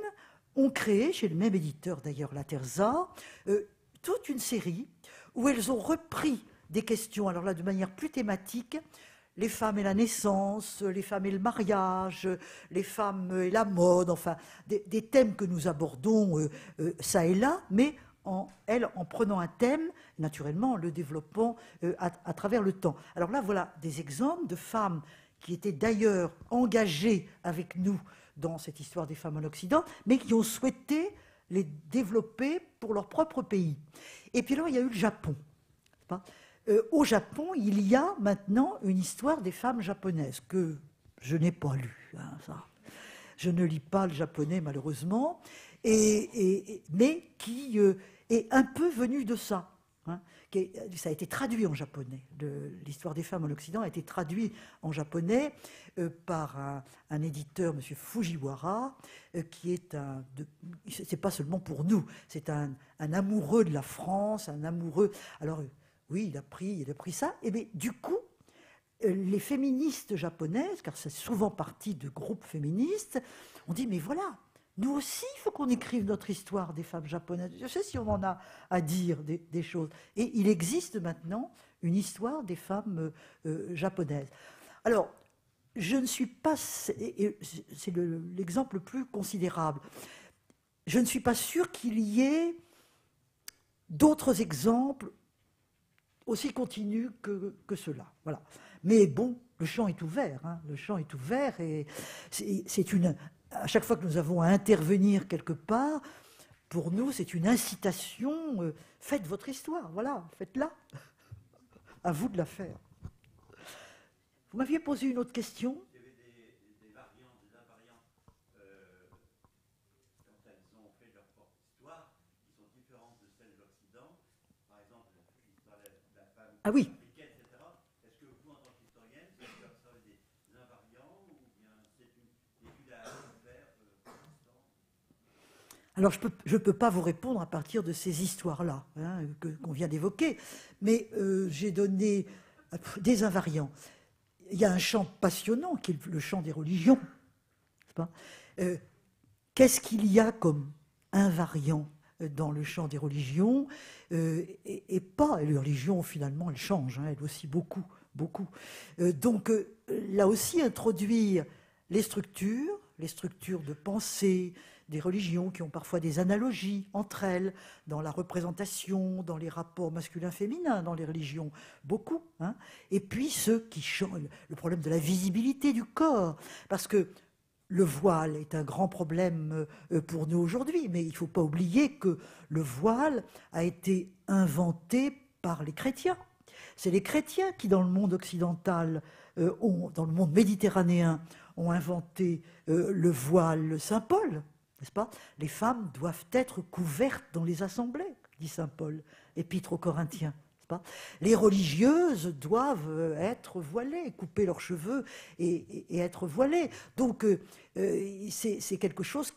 ont créé, chez le même éditeur d'ailleurs, La Terza, toute une série où elles ont repris des questions, alors là de manière plus thématique, les femmes et la naissance, les femmes et le mariage, les femmes et la mode, enfin des thèmes que nous abordons ça et là, mais en prenant un thème, naturellement en le développant à travers le temps. Alors là, voilà des exemples de femmes qui étaient d'ailleurs engagées avec nous dans cette histoire des femmes en Occident, mais qui ont souhaité les développer pour leur propre pays. Et puis alors, il y a eu le Japon. Au Japon, il y a maintenant une histoire des femmes japonaises que je n'ai pas lue. Hein, ça. Je ne lis pas le japonais, malheureusement, mais qui est un peu venu de ça. Hein, ça a été traduit en japonais. L'histoire des femmes en Occident a été traduit en japonais par un éditeur, M. Fujiwara, qui est c'est pas seulement pour nous, c'est un amoureux de la France, un amoureux. Alors oui, il a pris ça. Et bien, du coup, les féministes japonaises, car c'est souvent partie de groupes féministes, ont dit mais voilà. Nous aussi, il faut qu'on écrive notre histoire des femmes japonaises. Je sais si on en a à dire des choses. Et il existe maintenant une histoire des femmes japonaises. Alors, je ne suis pas... C'est l'exemple le plus considérable. Je ne suis pas sûre qu'il y ait d'autres exemples aussi continus que ceux-là. Voilà. Mais bon, le champ est ouvert. Hein. Le champ est ouvert et c'est une... À chaque fois que nous avons à intervenir quelque part, pour nous, c'est une incitation. Faites votre histoire, voilà, faites-la. À vous de la faire. Vous m'aviez posé une autre question. Il y avait des variantes, des invariantes, quand elles ont fait leur propre histoire, qui sont différentes de celles de l'Occident. Par exemple, l'histoire de la femme oui. africaine, etc. Est-ce que vous, en tant qu'historienne, vous avez observé des invariants ou bien c'est une étude à faire pour l'instant? Alors, je ne peux pas vous répondre à partir de ces histoires-là hein, qu'on vient d'évoquer, mais j'ai donné des invariants. Il y a un champ passionnant qui est le champ des religions. Qu'est-ce qu'il y a comme invariant dans le champ des religions et pas, les religions finalement elles changent, hein, elles aussi beaucoup. Donc là aussi introduire les structures de pensée, des religions qui ont parfois des analogies entre elles, dans la représentation, dans les rapports masculins-féminins, dans les religions, beaucoup. Hein. Et puis ceux qui changent, le problème de la visibilité du corps, parce que le voile est un grand problème pour nous aujourd'hui, mais il ne faut pas oublier que le voile a été inventé par les chrétiens. C'est les chrétiens qui, dans le monde occidental, dans le monde méditerranéen, ont inventé le voile Saint-Paul. N'est-ce pas? Les femmes doivent être couvertes dans les assemblées, dit saint Paul, épître aux Corinthiens. Pas? Les religieuses doivent être voilées, couper leurs cheveux et être voilées. Donc c'est quelque chose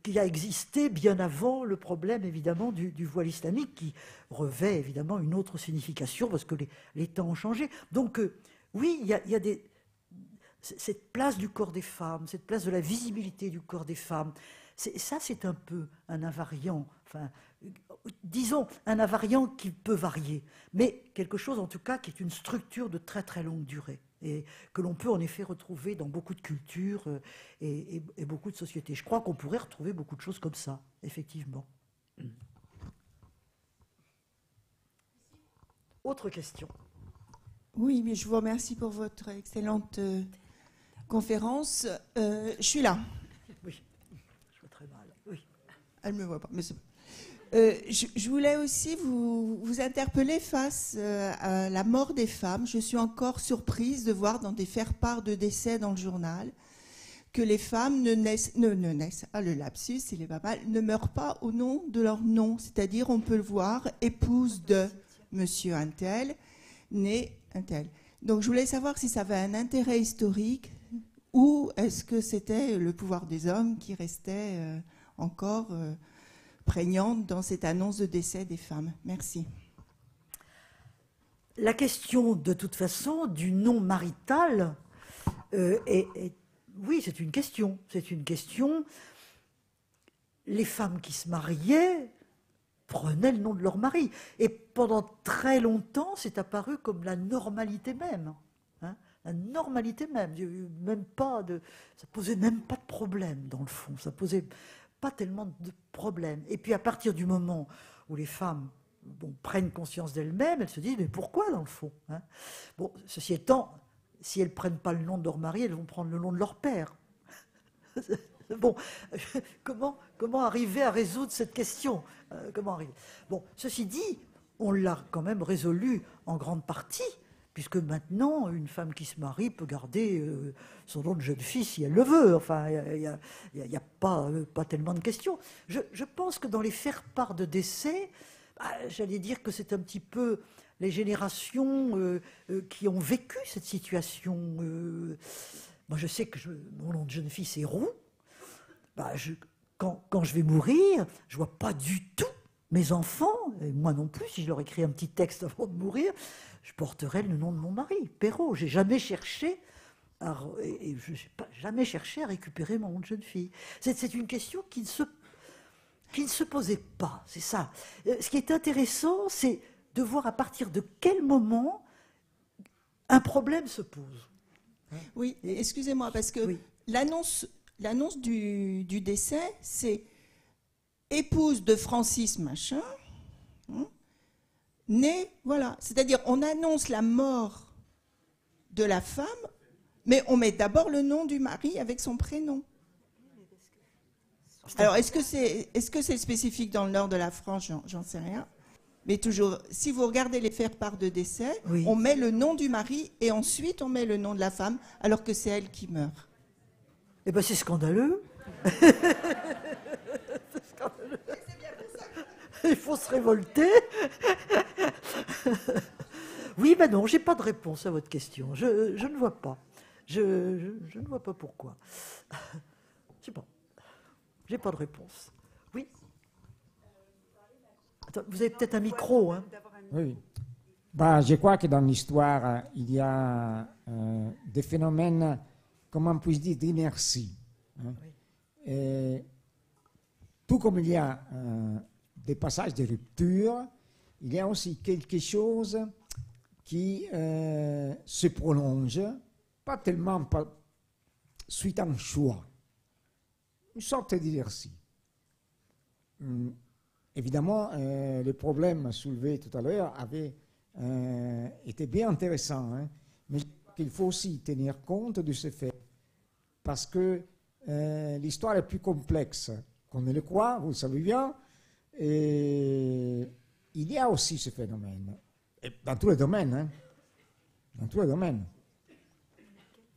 qui a existé bien avant le problème évidemment du voile islamique, qui revêt évidemment une autre signification parce que les temps ont changé. Donc oui, il y a cette place du corps des femmes, cette place de la visibilité du corps des femmes, ça c'est un peu un invariant enfin, disons, un invariant qui peut varier, mais quelque chose en tout cas qui est une structure de très très longue durée et que l'on peut en effet retrouver dans beaucoup de cultures et beaucoup de sociétés. Je crois qu'on pourrait retrouver beaucoup de choses comme ça, effectivement. Autre question. Oui, mais je vous remercie pour votre excellente conférence. Je suis là. Oui, je vois très mal. Oui. Elle ne me voit pas, mais c'est bon. Je voulais aussi vous interpeller face à la mort des femmes. Je suis encore surprise de voir dans des faire-part de décès dans le journal que les femmes ne naissent, le lapsus, il est pas mal, ne meurent pas au nom de leur nom. C'est-à-dire, on peut le voir, épouse de monsieur untel, né untel. Donc, je voulais savoir si ça avait un intérêt historique ou est-ce que c'était le pouvoir des hommes qui restait encore prégnante dans cette annonce de décès des femmes. Merci. La question, de toute façon, du nom marital oui, c'est une question. C'est une question. Les femmes qui se mariaient prenaient le nom de leur mari. Et pendant très longtemps, c'est apparu comme la normalité même. Hein, la normalité même. Il y a eu même pas ça posait même pas de problème, dans le fond. Ça posait pas tellement de problèmes. Et puis à partir du moment où les femmes prennent conscience d'elles-mêmes, elles se disent, mais pourquoi dans le fond, hein? Bon, ceci étant, si elles ne prennent pas le nom de leur mari, elles vont prendre le nom de leur père. Bon, comment arriver à résoudre cette question? Comment arriver? Bon, ceci dit, on l'a quand même résolu en grande partie, puisque maintenant, une femme qui se marie peut garder son nom de jeune fille si elle le veut. Enfin, il n'y a pas tellement de questions. Je pense que dans les faire-part de décès, j'allais dire que c'est un petit peu les générations qui ont vécu cette situation. Moi, je sais que mon nom de jeune fille, c'est Roux. Quand je vais mourir, je ne vois pas du tout mes enfants, et moi non plus, si je leur écris un petit texte avant de mourir, je porterai le nom de mon mari, Perrault. J'ai jamais cherché jamais cherché à récupérer mon nom de jeune fille. C'est une question qui ne se posait pas, c'est ça. Ce qui est intéressant, c'est de voir à partir de quel moment un problème se pose. Oui, excusez-moi, parce que oui. L'annonce du décès, c'est épouse de Francis machin, né, voilà. C'est-à-dire, on annonce la mort de la femme, mais on met d'abord le nom du mari avec son prénom. Alors, est-ce que c'est spécifique dans le nord de la France? J'en sais rien. Mais toujours, si vous regardez les faire-part de décès, oui. On met le nom du mari et ensuite on met le nom de la femme, alors que c'est elle qui meurt. Eh bien, c'est scandaleux. C'est scandaleux. Il faut se révolter. Oui, ben non, j'ai pas de réponse à votre question. Je ne vois pas. Je ne vois pas pourquoi. Je sais pas. J'ai pas de réponse. Oui. Attends, vous avez peut-être un micro, hein? Oui. Je crois que dans l'histoire, il y a des phénomènes, comment puis-je dire, d'inertie. Hein? Oui. Tout comme il y a des passages de rupture, il y a aussi quelque chose qui se prolonge, pas tellement suite à un choix, une sorte d'inertie. Évidemment, le problème soulevé tout à l'heure avait été bien intéressant, hein, mais il faut aussi tenir compte de ce fait, parce que l'histoire est plus complexe qu'on ne le croit, vous le savez bien, et il y a aussi ce phénomène, et dans tous les domaines, hein, dans tous les domaines.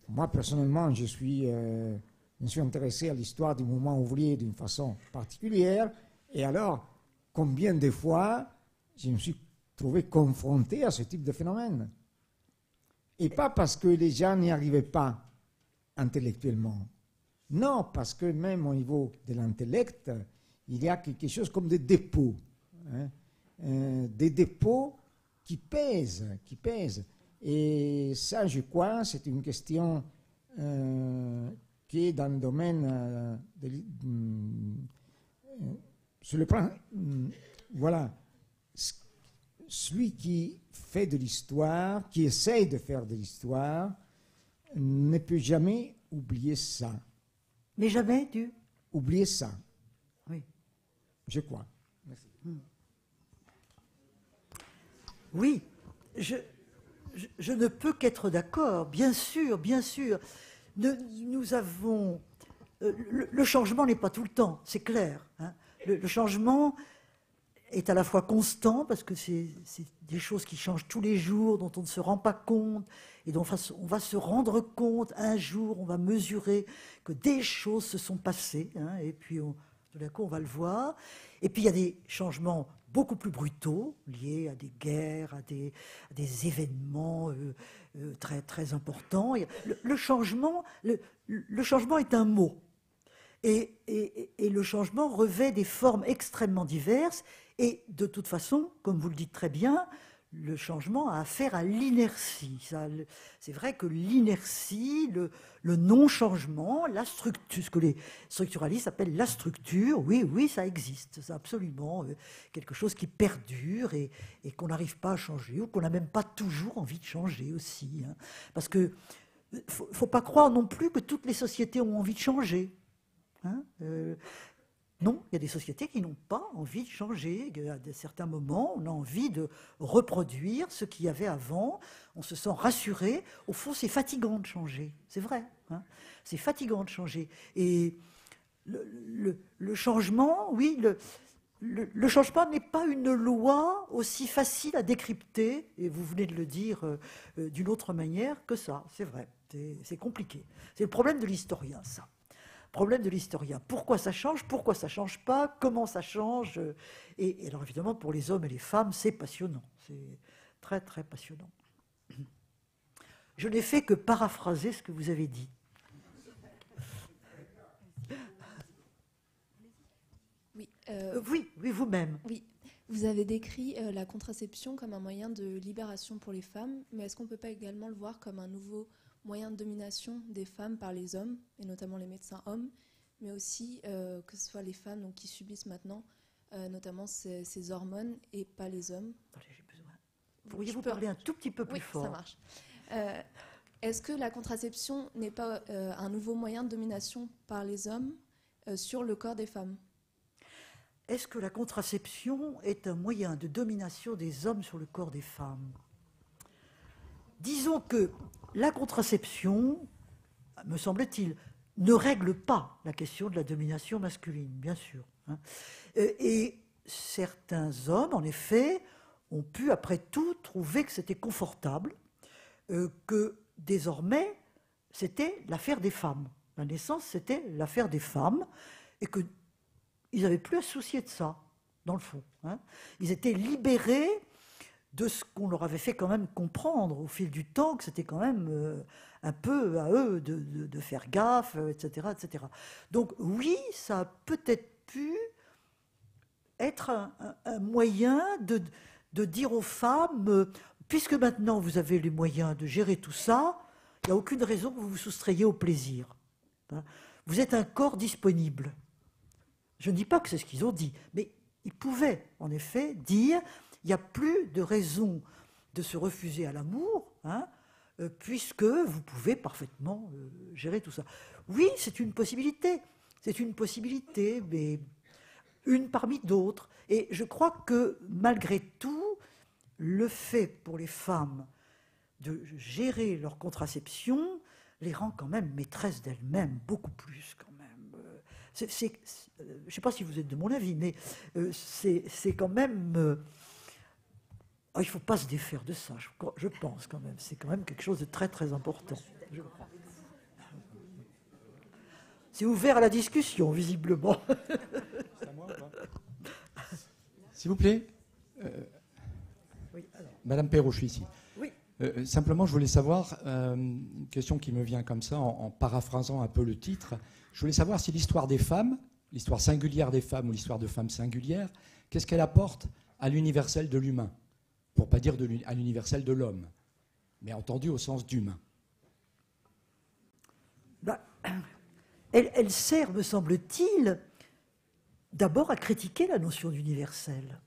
Moi, personnellement, je me suis intéressé à l'histoire du mouvement ouvrier d'une façon particulière, et alors, combien de fois je me suis trouvé confronté à ce type de phénomène. Et pas parce que les gens n'y arrivaient pas intellectuellement. Non, parce que même au niveau de l'intellect, il y a quelque chose comme des dépôts. Hein, des dépôts qui pèsent. Et ça, je crois, c'est une question qui est dans le domaine sur le plan, voilà, celui qui fait de l'histoire, qui essaye de faire de l'histoire, ne peut jamais oublier ça. Mais jamais Oublier ça. Oui. Je crois. Merci. Oui, je ne peux qu'être d'accord, bien sûr, bien sûr. Nous avons... le changement n'est pas tout le temps, c'est clair. Hein. Le changement est à la fois constant, parce que c'est des choses qui changent tous les jours, dont on ne se rend pas compte, et dont on va se rendre compte un jour, on va mesurer que des choses se sont passées, hein, et puis tout d'un coup on va le voir. Et puis il y a des changements beaucoup plus brutaux, liés à des guerres, à des événements très, très importants. Le changement est un mot. Et le changement revêt des formes extrêmement diverses. Et de toute façon, comme vous le dites très bien, le changement a affaire à l'inertie. C'est vrai que l'inertie, le non-changement, la structure, ce que les structuralistes appellent la structure, oui, ça existe. C'est absolument quelque chose qui perdure et qu'on n'arrive pas à changer, ou qu'on n'a même pas toujours envie de changer aussi. Hein. Parce que faut pas croire non plus que toutes les sociétés ont envie de changer. Hein, non, il y a des sociétés qui n'ont pas envie de changer. À certains moments, on a envie de reproduire ce qu'il y avait avant. On se sent rassuré. Au fond, c'est fatigant de changer. C'est vrai. Hein, c'est fatigant de changer. Et le changement, oui, le changement n'est pas une loi aussi facile à décrypter, et vous venez de le dire d'une autre manière que ça. C'est vrai. C'est compliqué. C'est le problème de l'historien, ça. Problème de l'historien. Pourquoi ça change pas? Comment ça change? Et alors évidemment, pour les hommes et les femmes, c'est passionnant. C'est très, très passionnant. Je n'ai fait que paraphraser ce que vous avez dit. Oui, oui, vous-même. Oui, vous avez décrit la contraception comme un moyen de libération pour les femmes, mais est-ce qu'on ne peut pas également le voir comme un nouveau moyen de domination des femmes par les hommes, et notamment les médecins hommes, mais aussi que ce soit les femmes donc, qui subissent maintenant notamment ces hormones et pas les hommes. Attendez, j'ai besoin. Pourriez-vous parler un tout petit peu plus fort? Oui, ça marche. Est-ce que la contraception n'est pas un nouveau moyen de domination par les hommes sur le corps des femmes? Est-ce que la contraception est un moyen de domination des hommes sur le corps des femmes? Disons que la contraception, me semble-t-il, ne règle pas la question de la domination masculine, bien sûr. Hein. Et certains hommes, en effet, ont pu, après tout, trouver que c'était confortable, que désormais, c'était l'affaire des femmes. La naissance, c'était l'affaire des femmes, et qu'ils n'avaient plus à se soucier de ça, dans le fond. Hein. Ils étaient libérés de ce qu'on leur avait fait quand même comprendre au fil du temps, que c'était quand même un peu à eux de faire gaffe, etc., etc. Donc oui, ça a peut-être pu être un moyen de dire aux femmes, puisque maintenant vous avez les moyens de gérer tout ça, il n'y a aucune raison que vous vous soustrayez au plaisir. Hein. Vous êtes un corps disponible. Je ne dis pas que c'est ce qu'ils ont dit, mais ils pouvaient en effet dire... Il n'y a plus de raison de se refuser à l'amour, hein, puisque vous pouvez parfaitement gérer tout ça. Oui, c'est une possibilité, mais une parmi d'autres. Et je crois que malgré tout, le fait pour les femmes de gérer leur contraception les rend quand même maîtresses d'elles-mêmes, beaucoup plus quand même. Je ne sais pas si vous êtes de mon avis, mais c'est quand même... il ne faut pas se défaire de ça, je pense quand même. C'est quand même quelque chose de très, très important. C'est ouvert à la discussion, visiblement. C'est à moi ou pas? S'il vous plaît. Oui, Madame Perrault, je suis ici. Oui. Simplement, je voulais savoir, une question qui me vient comme ça, en paraphrasant un peu le titre, je voulais savoir si l'histoire des femmes, l'histoire singulière des femmes ou l'histoire de femmes singulières, qu'est-ce qu'elle apporte à l'universel de l'humain? Pour ne pas dire à l'universel de l'homme, mais entendu au sens d'humain. Elle sert, me semble-t-il, d'abord à critiquer la notion d'universel.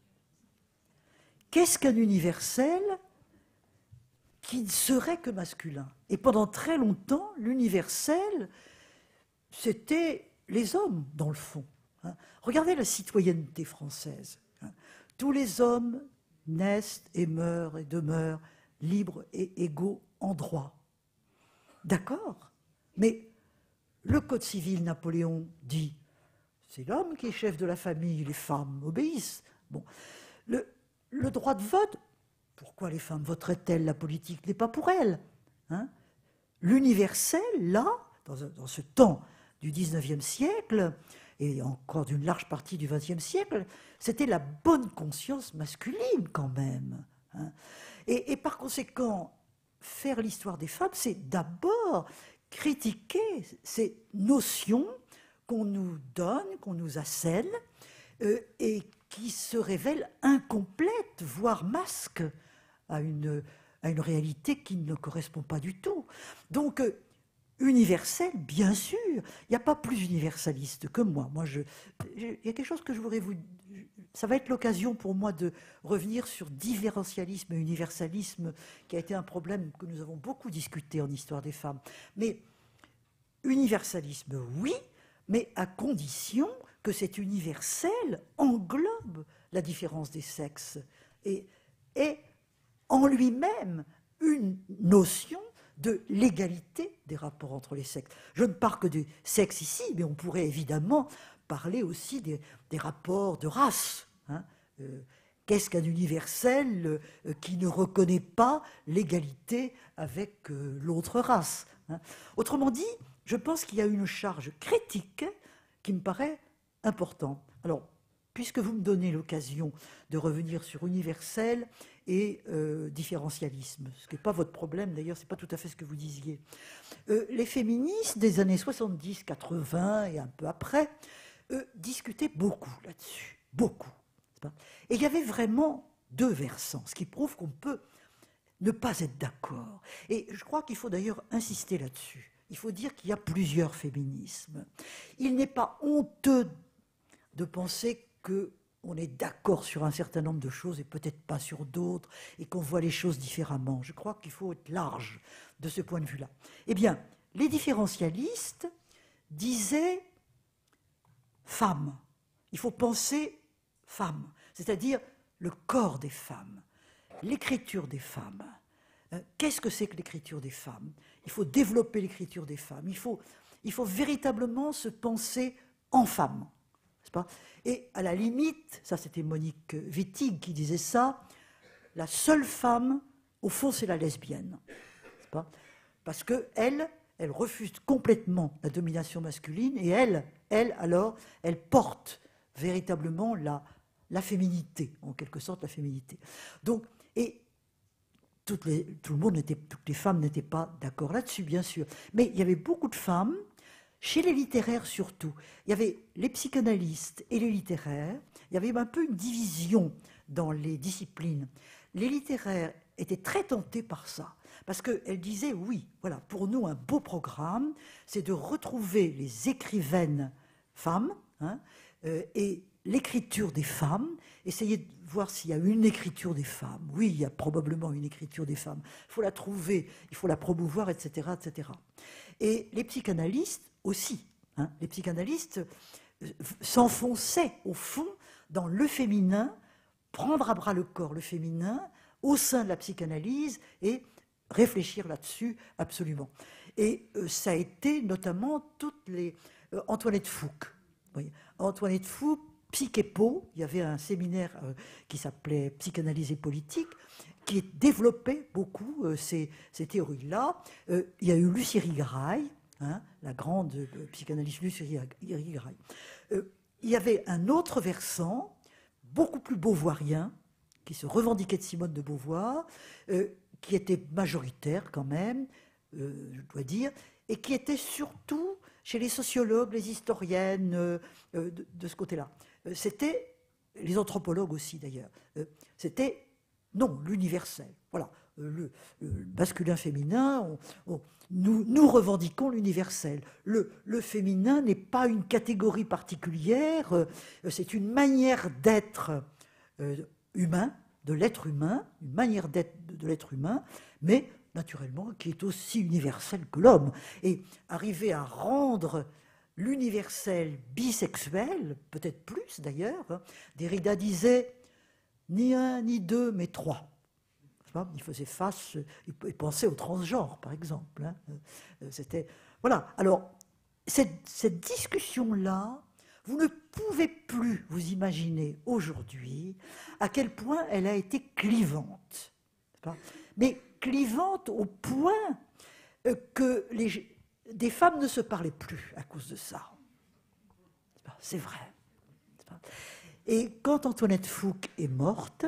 Qu'est-ce qu'un universel qui ne serait que masculin? Et pendant très longtemps, l'universel, c'était les hommes, dans le fond. Regardez la citoyenneté française. Tous les hommes naissent et meurent et demeurent libres et égaux en droit. D'accord, mais le Code civil Napoléon dit c'est l'homme qui est chef de la famille, les femmes obéissent. Bon, le droit de vote, pourquoi les femmes voteraient-elles? La politique n'est pas pour elles. L'universel, là, dans ce temps du 19e siècle, et encore d'une large partie du 20e siècle, c'était la bonne conscience masculine quand même. Et par conséquent, faire l'histoire des femmes, c'est d'abord critiquer ces notions qu'on nous donne, qu'on nous assène, et qui se révèlent incomplètes, voire masques à une réalité qui ne correspond pas du tout. Donc, universel, bien sûr. Il n'y a pas plus universaliste que moi. Il y a quelque chose que je voudrais vous... Ça va être l'occasion pour moi de revenir sur différentialisme et universalisme, qui a été un problème que nous avons beaucoup discuté en histoire des femmes. Mais universalisme, oui, mais à condition que cet universel englobe la différence des sexes et est en lui-même une notion de l'égalité des rapports entre les sexes. Je ne parle que du sexe ici, mais on pourrait évidemment parler aussi des rapports de race. Qu'est-ce qu'un universel qui ne reconnaît pas l'égalité avec l'autre race? Autrement dit, je pense qu'il y a une charge critique qui me paraît importante. Alors, puisque vous me donnez l'occasion de revenir sur universel et différentialisme, ce qui n'est pas votre problème, d'ailleurs, ce n'est pas tout à fait ce que vous disiez. Les féministes des années 70, 80 et un peu après discutaient beaucoup là-dessus, beaucoup. Et il y avait vraiment deux versants, ce qui prouve qu'on peut ne pas être d'accord. Et je crois qu'il faut d'ailleurs insister là-dessus. Il faut dire qu'il y a plusieurs féminismes. Il n'est pas honteux de penser qu'on est d'accord sur un certain nombre de choses et peut-être pas sur d'autres, et qu'on voit les choses différemment. Je crois qu'il faut être large de ce point de vue-là. Eh bien, les différentialistes disaient femme. Il faut penser femme, c'est-à-dire le corps des femmes, l'écriture des femmes. Qu'est-ce que c'est que l'écriture des femmes? Il faut développer l'écriture des femmes. Il faut véritablement se penser en femme. N'est-ce pas? Et à la limite, ça c'était Monique Wittig qui disait ça, la seule femme, au fond, c'est la lesbienne. N'est-ce pas? Parce qu'elle refuse complètement la domination masculine et elle porte véritablement la féminité, en quelque sorte la féminité. Donc, et toutes les femmes n'étaient pas d'accord là-dessus, bien sûr. Mais il y avait beaucoup de femmes, chez les littéraires surtout. Il y avait les psychanalystes et les littéraires. Il y avait un peu une division dans les disciplines. Les littéraires étaient très tentés par ça, parce qu'elles disaient, oui, voilà, pour nous, un beau programme, c'est de retrouver les écrivaines femmes, et l'écriture des femmes, essayer de voir s'il y a une écriture des femmes. Oui, il y a probablement une écriture des femmes. Il faut la trouver, il faut la promouvoir, etc., etc. Et les psychanalystes aussi. Les psychanalystes s'enfonçaient, au fond, dans le féminin, prendre à bras le corps le féminin, au sein de la psychanalyse, et réfléchir là-dessus absolument. Et ça a été notamment Antoinette Fouque. Oui. Antoinette Fouque, Psychépo, il y avait un séminaire qui s'appelait Psychanalyse et politique, qui développait beaucoup ces théories-là. Il y a eu Lucie Rigail, la grande psychanalyste Lucie Rigail. Il y avait un autre versant, beaucoup plus beauvoirien, qui se revendiquait de Simone de Beauvoir, qui était majoritaire quand même, je dois dire, et qui était surtout chez les sociologues, les historiennes, de ce côté-là. C'était, les anthropologues aussi d'ailleurs, c'était, non, l'universel. Voilà, le masculin-féminin, nous revendiquons l'universel. Le féminin n'est pas une catégorie particulière, c'est une manière d'être humain, de l'être humain, une manière d'être de l'être humain, mais naturellement qui est aussi universelle que l'homme. Et arriver à rendre l'universel bisexuel, peut-être plus d'ailleurs, Derrida disait ni un ni deux, mais trois. Il faisait face, il pensait au transgenre, par exemple. C'était, voilà. Alors, cette discussion-là, vous ne pouvez plus vous imaginer aujourd'hui à quel point elle a été clivante. Mais clivante au point que des femmes ne se parlaient plus à cause de ça. C'est vrai. Et quand Antoinette Fouque est morte,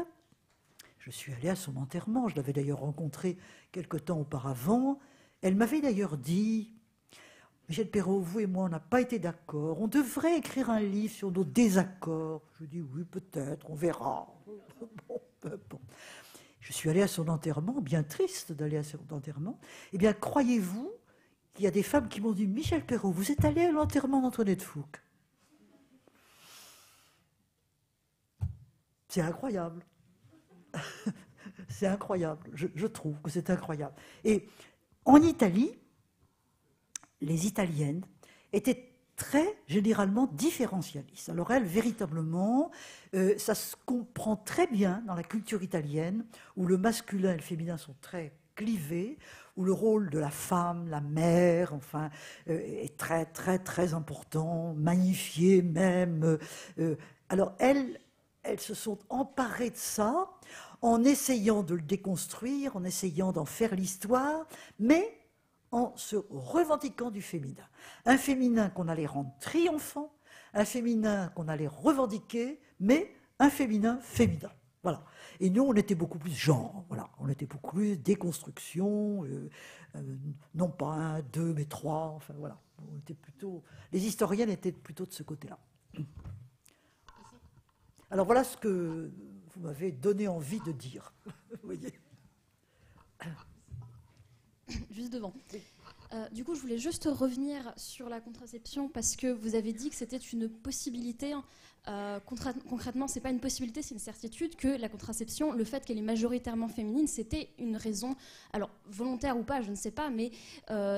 je suis allée à son enterrement, je l'avais d'ailleurs rencontrée quelque temps auparavant, elle m'avait d'ailleurs dit « Michel Perrault, vous et moi, on n'a pas été d'accord, on devrait écrire un livre sur nos désaccords. » Je dis « Oui, peut-être, on verra. » Bon. Je suis allée à son enterrement, bien triste d'aller à son enterrement. Eh bien, croyez-vous qu'il y a des femmes qui m'ont dit « Michel Perrault, vous êtes allé à l'enterrement d'Antoinette Fouque ?» C'est incroyable. C'est incroyable. Je trouve que c'est incroyable. Et en Italie, les Italiennes étaient très généralement différentialistes. Alors elles, véritablement, ça se comprend très bien dans la culture italienne, où le masculin et le féminin sont très clivés, où le rôle de la femme, la mère, enfin, est très, très, très important, magnifié même. Alors elles se sont emparées de ça en essayant de le déconstruire, en essayant d'en faire l'histoire, mais en se revendiquant du féminin. Un féminin qu'on allait rendre triomphant, un féminin qu'on allait revendiquer, mais un féminin féminin. Voilà. Et nous, on était beaucoup plus genre, voilà. On était beaucoup plus déconstruction, non pas un, deux, mais trois, enfin voilà. On était plutôt, les historiennes étaient plutôt de ce côté-là. Alors voilà ce que vous m'avez donné envie de dire. Vous voyez ? Juste devant. Du coup, je voulais juste revenir sur la contraception parce que vous avez dit que c'était une possibilité. Concrètement, c'est pas une possibilité, c'est une certitude que la contraception, le fait qu'elle est majoritairement féminine, c'était une raison, alors volontaire ou pas, je ne sais pas, mais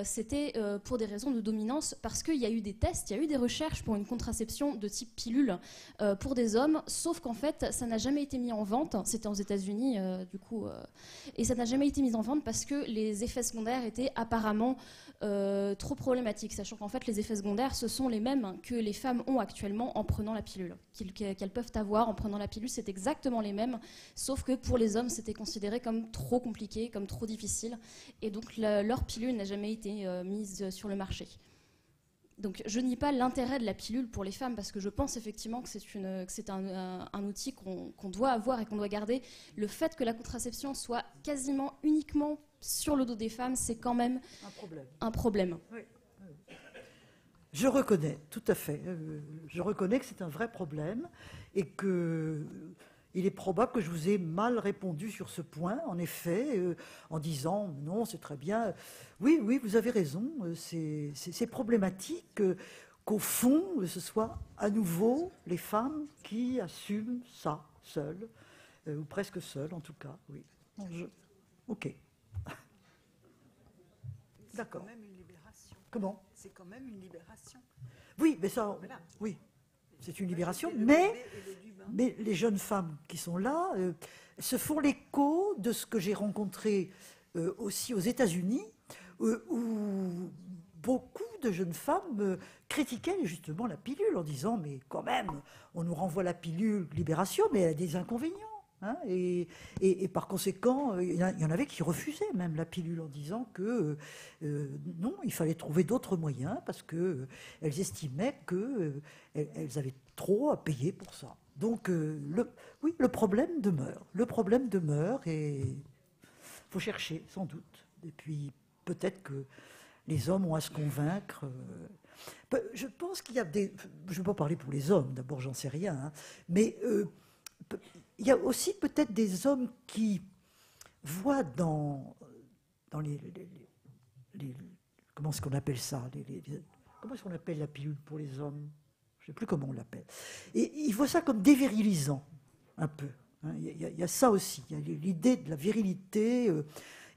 c'était pour des raisons de dominance parce qu'il y a eu des tests, il y a eu des recherches pour une contraception de type pilule pour des hommes, sauf qu'en fait, ça n'a jamais été mis en vente. C'était aux États-Unis, du coup, et ça n'a jamais été mis en vente parce que les effets secondaires étaient apparemment trop problématiques, sachant qu'en fait, les effets secondaires, ce sont les mêmes que les femmes ont actuellement en prenant la pilule. Qu'elles peuvent avoir en prenant la pilule, c'est exactement les mêmes, sauf que pour les hommes, c'était considéré comme trop compliqué, comme trop difficile, et donc leur pilule n'a jamais été mise sur le marché. Donc je nie pas l'intérêt de la pilule pour les femmes, parce que je pense effectivement que c'est un outil qu'on doit avoir et qu'on doit garder. Le fait que la contraception soit quasiment uniquement sur le dos des femmes, c'est quand même un problème. Oui. Je reconnais, tout à fait. Je reconnais que c'est un vrai problème et qu'il est probable que je vous ai mal répondu sur ce point, en effet, en disant non, c'est très bien. Oui, vous avez raison. C'est problématique qu'au fond, ce soit à nouveau les femmes qui assument ça seules, ou presque seules en tout cas. Oui. Ok. D'accord. C'est quand même une libération. Comment ? C'est quand même une libération. Oui, mais ça, Voilà. oui, c'est une libération. Mais les jeunes femmes qui sont là se font l'écho de ce que j'ai rencontré aussi aux États-Unis, où beaucoup de jeunes femmes critiquaient justement la pilule en disant mais quand même, on nous renvoie la pilule libération, mais elle a des inconvénients. Hein, et par conséquent, il y en avait qui refusaient même la pilule en disant que non, il fallait trouver d'autres moyens parce qu'elles estimaient qu'elles avaient trop à payer pour ça. Donc, oui, le problème demeure. Le problème demeure et il faut chercher, sans doute. Et puis, peut-être que les hommes ont à se convaincre. Je pense qu'il y a des... Je ne vais pas parler pour les hommes, d'abord, j'en sais rien. Hein, mais... il y a aussi peut-être des hommes qui voit dans comment est-ce qu'on appelle ça, comment est-ce qu'on appelle la pilule pour les hommes? Je ne sais plus comment on l'appelle. Et il voit ça comme dévirilisant, un peu. Il y a ça aussi, il y a l'idée de la virilité. Il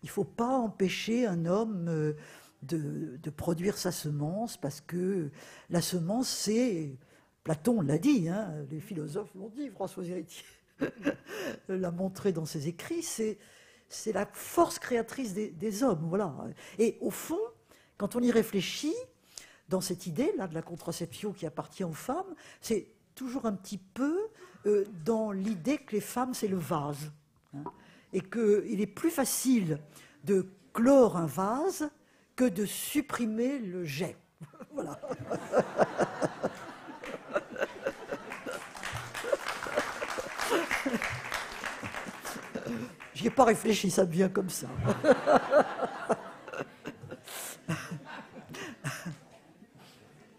ne faut pas empêcher un homme de produire sa semence, parce que la semence, c'est... Platon l'a dit, hein, les philosophes l'ont dit, François Héritier l'a montré dans ses écrits, c'est la force créatrice des hommes. Voilà. Et au fond, quand on y réfléchit, dans cette idée-là de la contraception qui appartient aux femmes, c'est toujours un petit peu dans l'idée que les femmes, c'est le vase. Hein, et qu'il est plus facile de clore un vase que de supprimer le jet. Voilà. J'y ai pas réfléchi, ça vient comme ça.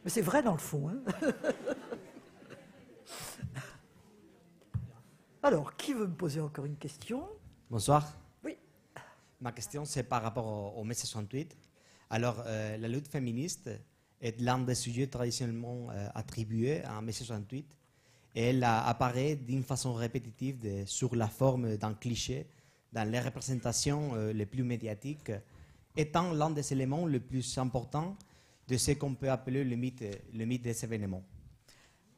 Mais c'est vrai dans le fond. Hein. Alors, qui veut me poser encore une question? Bonsoir. Oui. Ma question, c'est par rapport au mai 68. Alors, la lutte féministe est l'un des sujets traditionnellement attribués à mai 68. Et elle apparaît d'une façon répétitive sur la forme d'un cliché dans les représentations les plus médiatiques, étant l'un des éléments les plus importants de ce qu'on peut appeler le mythe des événements.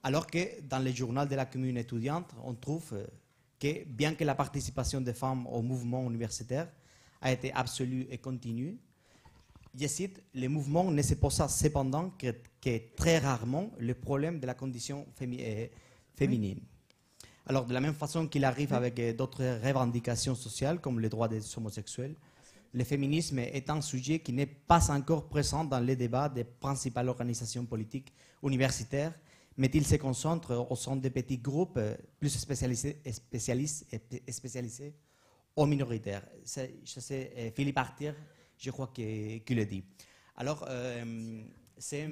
Alors que dans le journal de la commune étudiante, on trouve que bien que la participation des femmes au mouvement universitaire a été absolue et continue, je cite, le mouvement ne se posa cependant que très rarement le problème de la condition féminine. Alors, de la même façon qu'il arrive avec d'autres revendications sociales, comme les droits des homosexuels, le féminisme est un sujet qui n'est pas encore présent dans les débats des principales organisations politiques universitaires, mais il se concentre au sein de petits groupes plus spécialisés ou minoritaires. Je sais, Philippe Artir, je crois qu'il le dit. Alors, c'est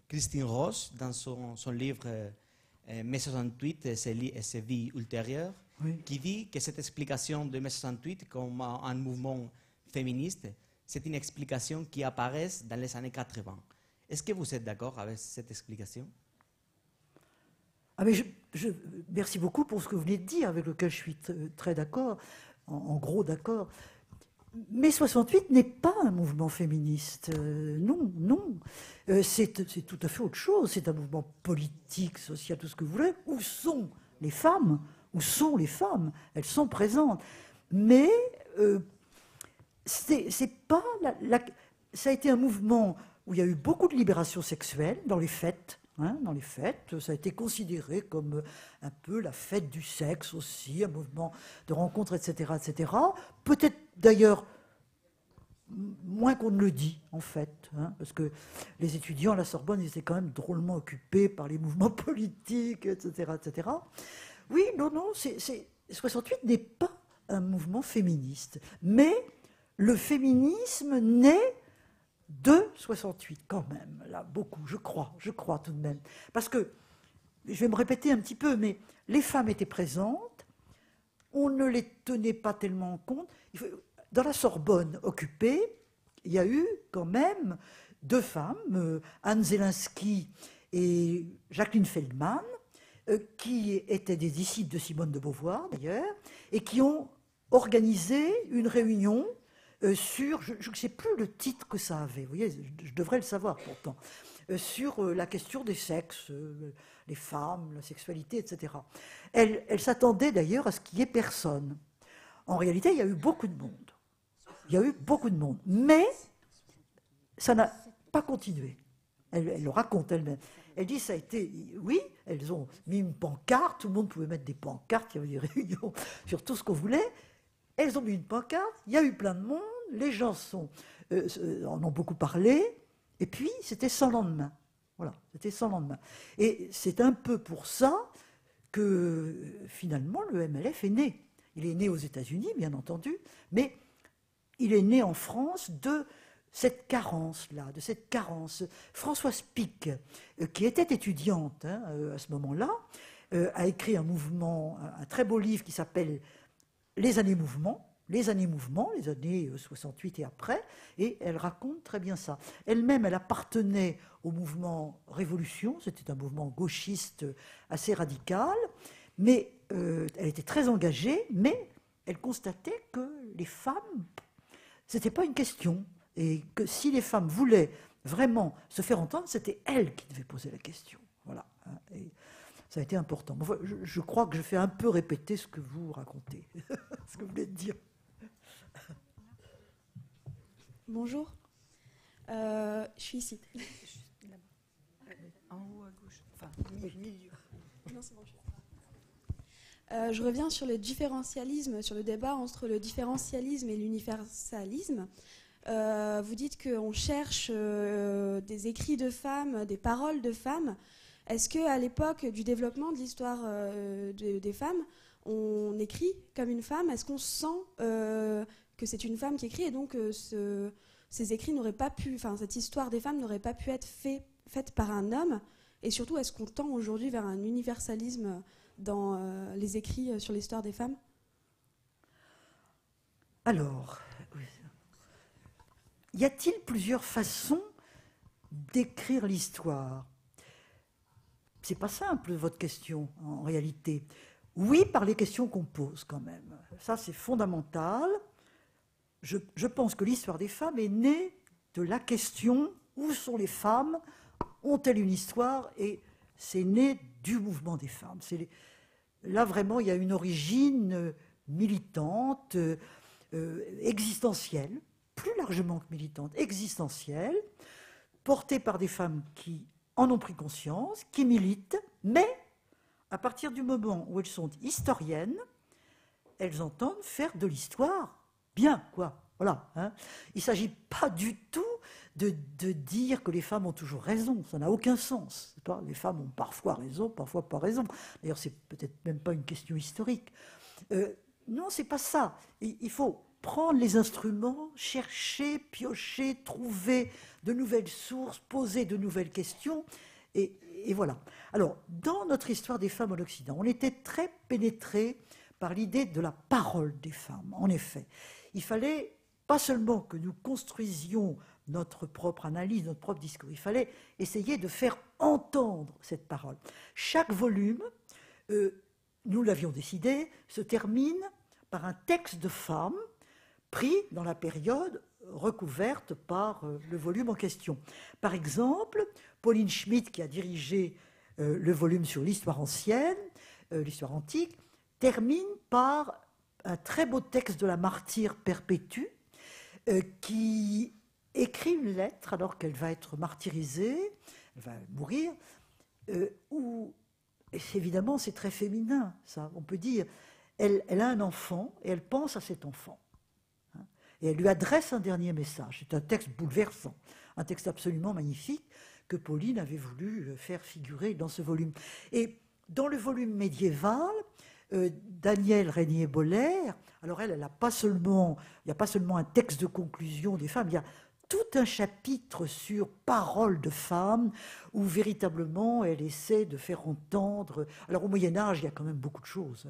Christine Ross, dans son livre Mai 68 et ses vies ultérieures, oui, qui dit que cette explication de Mai 68 comme un mouvement féministe, c'est une explication qui apparaît dans les années 80. Est-ce que vous êtes d'accord avec cette explication? Ah mais merci beaucoup pour ce que vous venez de dire, avec lequel je suis très d'accord, en gros d'accord. Mai 68 n'est pas un mouvement féministe, non, non. C'est tout à fait autre chose, c'est un mouvement politique, social, tout ce que vous voulez. Où sont les femmes? Où sont les femmes? Elles sont présentes. Mais c'est pas ça a été un mouvement où il y a eu beaucoup de libération sexuelle dans les fêtes. Hein, dans les fêtes, ça a été considéré comme un peu la fête du sexe aussi, un mouvement de rencontres, etc., etc. Peut-être d'ailleurs moins qu'on ne le dit, en fait, hein, parce que les étudiants à la Sorbonne, ils étaient quand même drôlement occupés par les mouvements politiques, etc., etc. Oui, non, non, 68 n'est pas un mouvement féministe, mais le féminisme naît de 68 quand même, là, beaucoup, je crois tout de même. Parce que, je vais me répéter un petit peu, mais les femmes étaient présentes, on ne les tenait pas tellement en compte. Dans la Sorbonne occupée, il y a eu quand même deux femmes, Anne Zelinsky et Jacqueline Feldman, qui étaient des disciples de Simone de Beauvoir d'ailleurs, et qui ont organisé une réunion sur, je ne sais plus le titre que ça avait, vous voyez, je devrais le savoir pourtant, sur la question des sexes, les femmes, la sexualité, etc. Elle s'attendait d'ailleurs à ce qu'il n'y ait personne. En réalité, il y a eu beaucoup de monde. Il y a eu beaucoup de monde. Mais ça n'a pas continué. Elle le raconte elle-même. Elle dit ça a été... Oui, elles ont mis une pancarte, tout le monde pouvait mettre des pancartes, il y avait des réunions sur tout ce qu'on voulait. Elles ont mis une pancarte, il y a eu plein de monde, les gens en ont beaucoup parlé, et puis c'était sans lendemain. Voilà, c'était sans lendemain. Et c'est un peu pour ça que finalement le MLF est né. Il est né aux États-Unis, bien entendu, mais il est né en France de cette carence-là, de cette carence. Françoise Pic, qui était étudiante à ce moment-là, a écrit un très beau livre qui s'appelle Les années mouvement, les années mouvement, les années 68 et après, et elle raconte très bien ça. Elle-même, elle appartenait au mouvement Révolution, c'était un mouvement gauchiste assez radical, mais elle était très engagée, mais elle constatait que les femmes, c'était pas une question, et que si les femmes voulaient vraiment se faire entendre, c'était elles qui devaient poser la question. Voilà. Et ça a été important. Enfin, je crois que je fais un peu répéter ce que vous racontez, ce que vous voulez dire. Bonjour. Je suis ici. En haut à gauche. Enfin, milieu. Non, c'est bon, je reviens sur le différentialisme, sur le débat entre le différentialisme et l'universalisme. Vous dites qu'on cherche des écrits de femmes, des paroles de femmes. Est-ce qu'à l'époque du développement de l'histoire des femmes, on écrit comme une femme? Est-ce qu'on sent que c'est une femme qui écrit et donc ces écrits n'auraient pas pu, enfin cette histoire des femmes n'aurait pas pu être faite par un homme? Et surtout, est-ce qu'on tend aujourd'hui vers un universalisme dans les écrits sur l'histoire des femmes? Alors, y a-t-il plusieurs façons d'écrire l'histoire? C'est pas simple, votre question, en réalité. Oui, par les questions qu'on pose, quand même. Ça, c'est fondamental. Je pense que l'histoire des femmes est née de la question « Où sont les femmes? Ont-elles une histoire ?» Et c'est né du mouvement des femmes. Là, vraiment, il y a une origine militante, existentielle, plus largement que militante, existentielle, portée par des femmes qui en ont pris conscience, qui militent, mais à partir du moment où elles sont historiennes, elles entendent faire de l'histoire bien, quoi. Voilà. Hein. Il ne s'agit pas du tout de dire que les femmes ont toujours raison. Ça n'a aucun sens. Les femmes ont parfois raison, parfois pas raison. D'ailleurs, c'est peut-être même pas une question historique. Non, c'est pas ça. Il faut prendre les instruments, chercher, piocher, trouver de nouvelles sources, poser de nouvelles questions, et voilà. Alors, dans notre histoire des femmes en Occident, on était très pénétrés par l'idée de la parole des femmes. En effet, il fallait pas seulement que nous construisions notre propre analyse, notre propre discours, il fallait essayer de faire entendre cette parole. Chaque volume, nous l'avions décidé, se termine par un texte de femme pris dans la période recouverte par le volume en question. Par exemple, Pauline Schmitt, qui a dirigé le volume sur l'histoire ancienne, l'histoire antique, termine par un très beau texte de la martyre Perpétue, qui écrit une lettre alors qu'elle va être martyrisée, elle va mourir, où, évidemment, c'est très féminin, ça, on peut dire. Elle a un enfant et elle pense à cet enfant. Et elle lui adresse un dernier message. C'est un texte bouleversant, un texte absolument magnifique que Pauline avait voulu faire figurer dans ce volume. Et dans le volume médiéval, Danielle Régnier-Boller, alors elle n'a pas seulement, il n'y a pas seulement un texte de conclusion des femmes, il y a tout un chapitre sur paroles de femmes où véritablement elle essaie de faire entendre. Alors au Moyen-Âge, il y a quand même beaucoup de choses.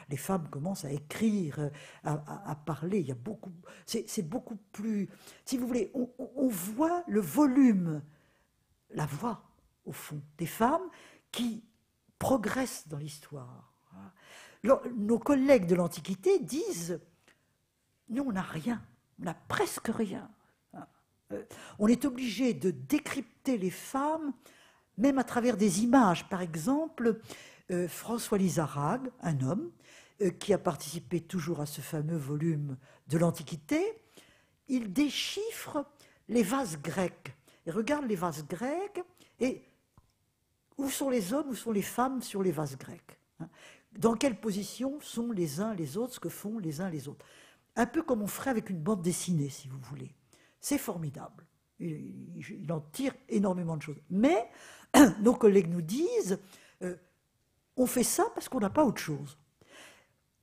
Les femmes commencent à écrire, à parler. Il y a beaucoup. C'est beaucoup plus. Si vous voulez, on voit le volume, la voix au fond des femmes qui progressent dans l'histoire. Nos collègues de l'Antiquité disent nous, on n'a rien, on n'a presque rien. On est obligé de décrypter les femmes, même à travers des images. Par exemple, François Lizarraga, un homme, qui a participé toujours à ce fameux volume de l'Antiquité, il déchiffre les vases grecs. Il regarde les vases grecs et où sont les hommes, où sont les femmes sur les vases grecs. Dans quelle position sont les uns les autres, ce que font les uns les autres. Un peu comme on ferait avec une bande dessinée, si vous voulez. C'est formidable. Il en tire énormément de choses. Mais nos collègues nous disent, on fait ça parce qu'on n'a pas autre chose.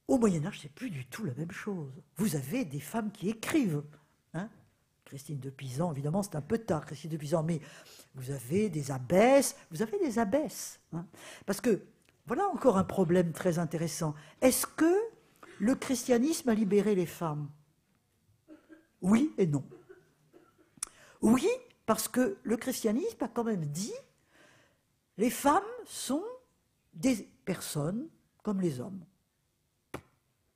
Au Moyen-Âge, c'est plus du tout la même chose. Vous avez des femmes qui écrivent. Hein. Christine de Pisan, évidemment, c'est un peu tard, Christine de Pisan, mais vous avez des abbesses. Hein. Parce que, voilà encore un problème très intéressant. Est-ce que le christianisme a libéré les femmes? Oui et non. Oui, parce que le christianisme a quand même dit les femmes sont des personnes comme les hommes.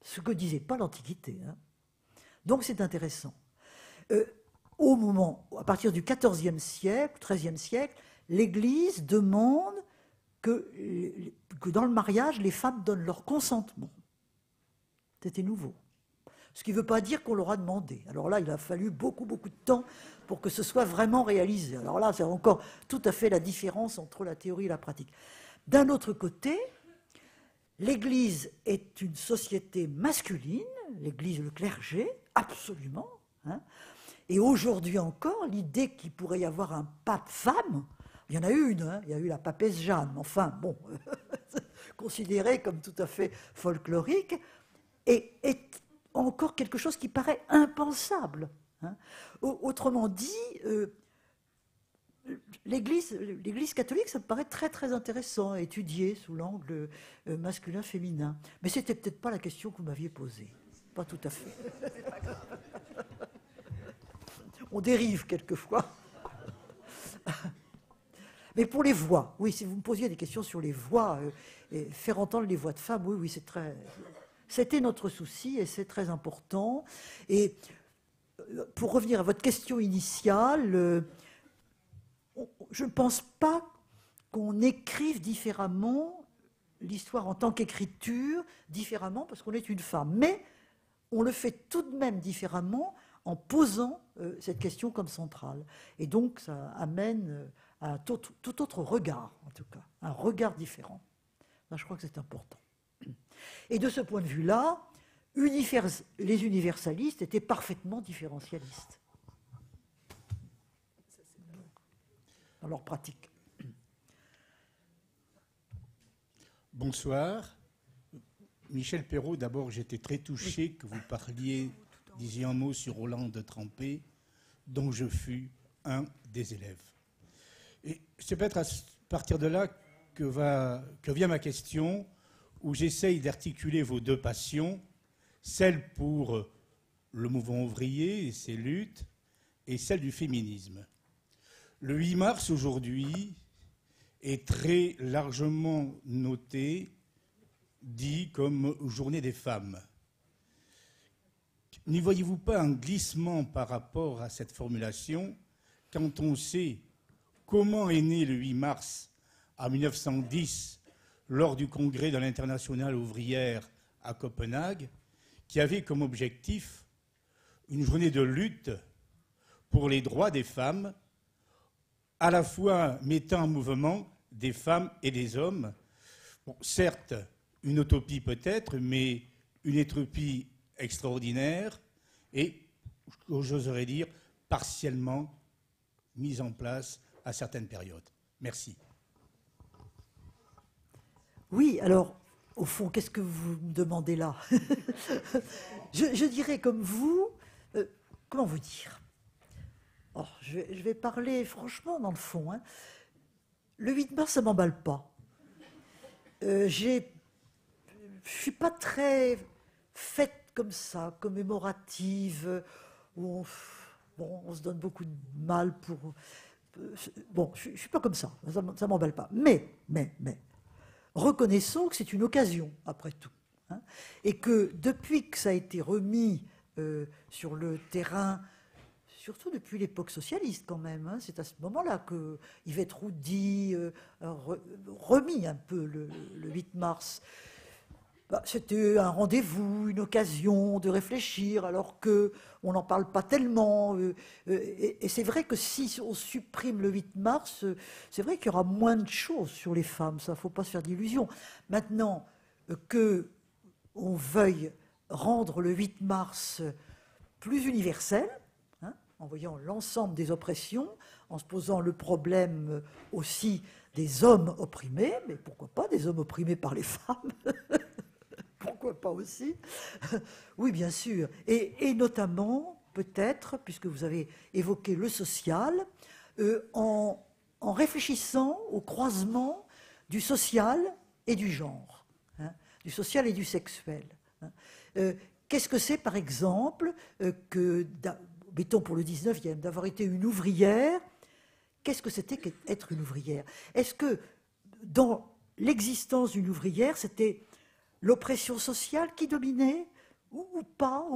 Ce que disait pas l'Antiquité. Hein. Donc c'est intéressant. À partir du XIVe siècle, XIIIe siècle, l'Église demande que dans le mariage, les femmes donnent leur consentement. C'était nouveau. Ce qui ne veut pas dire qu'on leur a demandé. Alors là, il a fallu beaucoup, beaucoup de temps pour que ce soit vraiment réalisé. Alors là, c'est encore tout à fait la différence entre la théorie et la pratique. D'un autre côté, l'Église est une société masculine, l'Église, le clergé, absolument. Hein. Et aujourd'hui encore, l'idée qu'il pourrait y avoir un pape femme, il y en a une, hein, il y a eu la papesse Jeanne, enfin, bon, considérée comme tout à fait folklorique, et est encore quelque chose qui paraît impensable. Hein. Autrement dit, l'Église catholique, ça me paraît très très intéressant à étudier sous l'angle masculin-féminin. Mais c'était peut-être pas la question que vous m'aviez posée. Pas tout à fait. On dérive quelquefois. Mais pour les voix, oui, si vous me posiez des questions sur les voix, faire entendre les voix de femmes, oui, c'était notre souci et c'est très important. Et pour revenir à votre question initiale, je ne pense pas qu'on écrive différemment l'histoire en tant qu'écriture, différemment parce qu'on est une femme. Mais on le fait tout de même différemment en posant cette question comme centrale. Et donc, ça amène à un tout autre regard, en tout cas, un regard différent. Là, je crois que c'est important. Et de ce point de vue-là, les universalistes étaient parfaitement différentialistes dans leur pratique. Bonsoir. Michel Perrault, d'abord, j'étais très touché que vous disiez un mot sur Rolande Trempé, dont je fus un des élèves. Et c'est peut-être à partir de là que vient ma question, où j'essaye d'articuler vos deux passions, celle pour le mouvement ouvrier et ses luttes, et celle du féminisme. Le 8 mars, aujourd'hui, est très largement noté, dit comme journée des femmes. N'y voyez-vous pas un glissement par rapport à cette formulation quand on sait comment est né le 8 mars en 1910 lors du congrès de l'Internationale ouvrière à Copenhague, qui avait comme objectif une journée de lutte pour les droits des femmes, à la fois mettant en mouvement des femmes et des hommes. Bon, certes, une utopie peut-être, mais une utopie extraordinaire et, j'oserais dire, partiellement mise en place à certaines périodes. Merci. Oui, alors, au fond, qu'est-ce que vous me demandez là? je dirais comme vous, comment vous dire? Je vais parler franchement dans le fond. Hein. Le 8 mars, ça ne m'emballe pas. Je ne suis pas très faite comme ça, commémorative, où on se donne beaucoup de mal pour... Bon, je ne suis pas comme ça ne m'emballe pas. Mais, reconnaissons que c'est une occasion, après tout. Hein, et que depuis que ça a été remis sur le terrain, surtout depuis l'époque socialiste quand même, hein, c'est à ce moment-là que Yvette Roudy a remis un peu le 8 mars. C'était un rendez-vous, une occasion de réfléchir, alors qu'on n'en parle pas tellement. Et c'est vrai que si on supprime le 8 mars, c'est vrai qu'il y aura moins de choses sur les femmes, ça, il ne faut pas se faire d'illusions. Maintenant, qu'on veuille rendre le 8 mars plus universel, hein, en voyant l'ensemble des oppressions, en se posant le problème aussi des hommes opprimés, mais pourquoi pas des hommes opprimés par les femmes pourquoi pas aussi? Oui, bien sûr. Et notamment, peut-être, puisque vous avez évoqué le social, en réfléchissant au croisement du social et du genre, hein, du social et du sexuel. hein. Qu'est-ce que c'est, par exemple, mettons pour le 19e, d'avoir été une ouvrière? Qu'est-ce que c'était qu'être une ouvrière? Est-ce que dans l'existence d'une ouvrière, c'était l'oppression sociale qui dominait ou pas,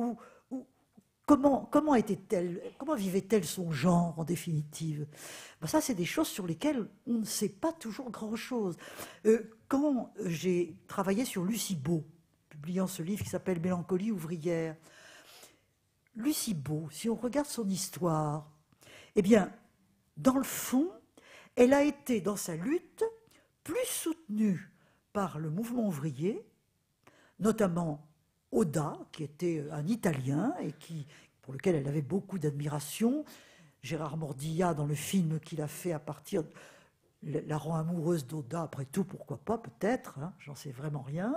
comment était-elle, comment vivait-elle son genre en définitive? Ben ça, c'est des choses sur lesquelles on ne sait pas toujours grand-chose. Quand j'ai travaillé sur Lucie Beau, publiant ce livre qui s'appelle Mélancolie ouvrière, Lucie Beau, si on regarde son histoire, eh bien, dans le fond, elle a été dans sa lutte plus soutenue par le mouvement ouvrier, notamment Oda, qui était un Italien et pour lequel elle avait beaucoup d'admiration. Gérard Mordilla, dans le film qu'il a fait à partir de la rend amoureuse d'Oda, après tout, pourquoi pas, peut-être, hein, j'en sais vraiment rien,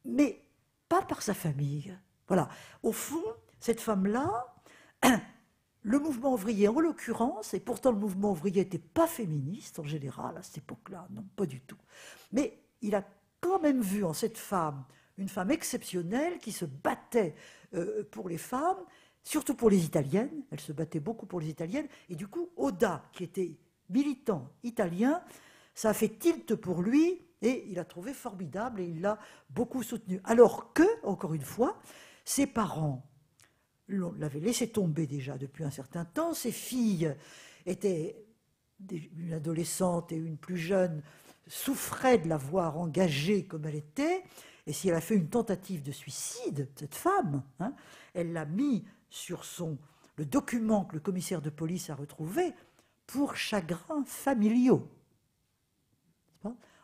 mais pas par sa famille. Voilà. Au fond, cette femme-là, le mouvement ouvrier en l'occurrence, et pourtant le mouvement ouvrier n'était pas féministe en général à cette époque-là, non, pas du tout, mais il a quand même vu en cette femme une femme exceptionnelle qui se battait pour les femmes, surtout pour les Italiennes. Elle se battait beaucoup pour les Italiennes. Et du coup, Oda, qui était militant italien, ça a fait tilt pour lui et il a trouvé formidable et il l'a beaucoup soutenu. Alors que, encore une fois, ses parents l'avaient laissé tomber déjà depuis un certain temps. Ses filles étaient, une adolescente et une plus jeune, souffraient de la voir engagée comme elle était. Et si elle a fait une tentative de suicide, cette femme, hein, elle l'a mis sur le document que le commissaire de police a retrouvé pour chagrins familiaux.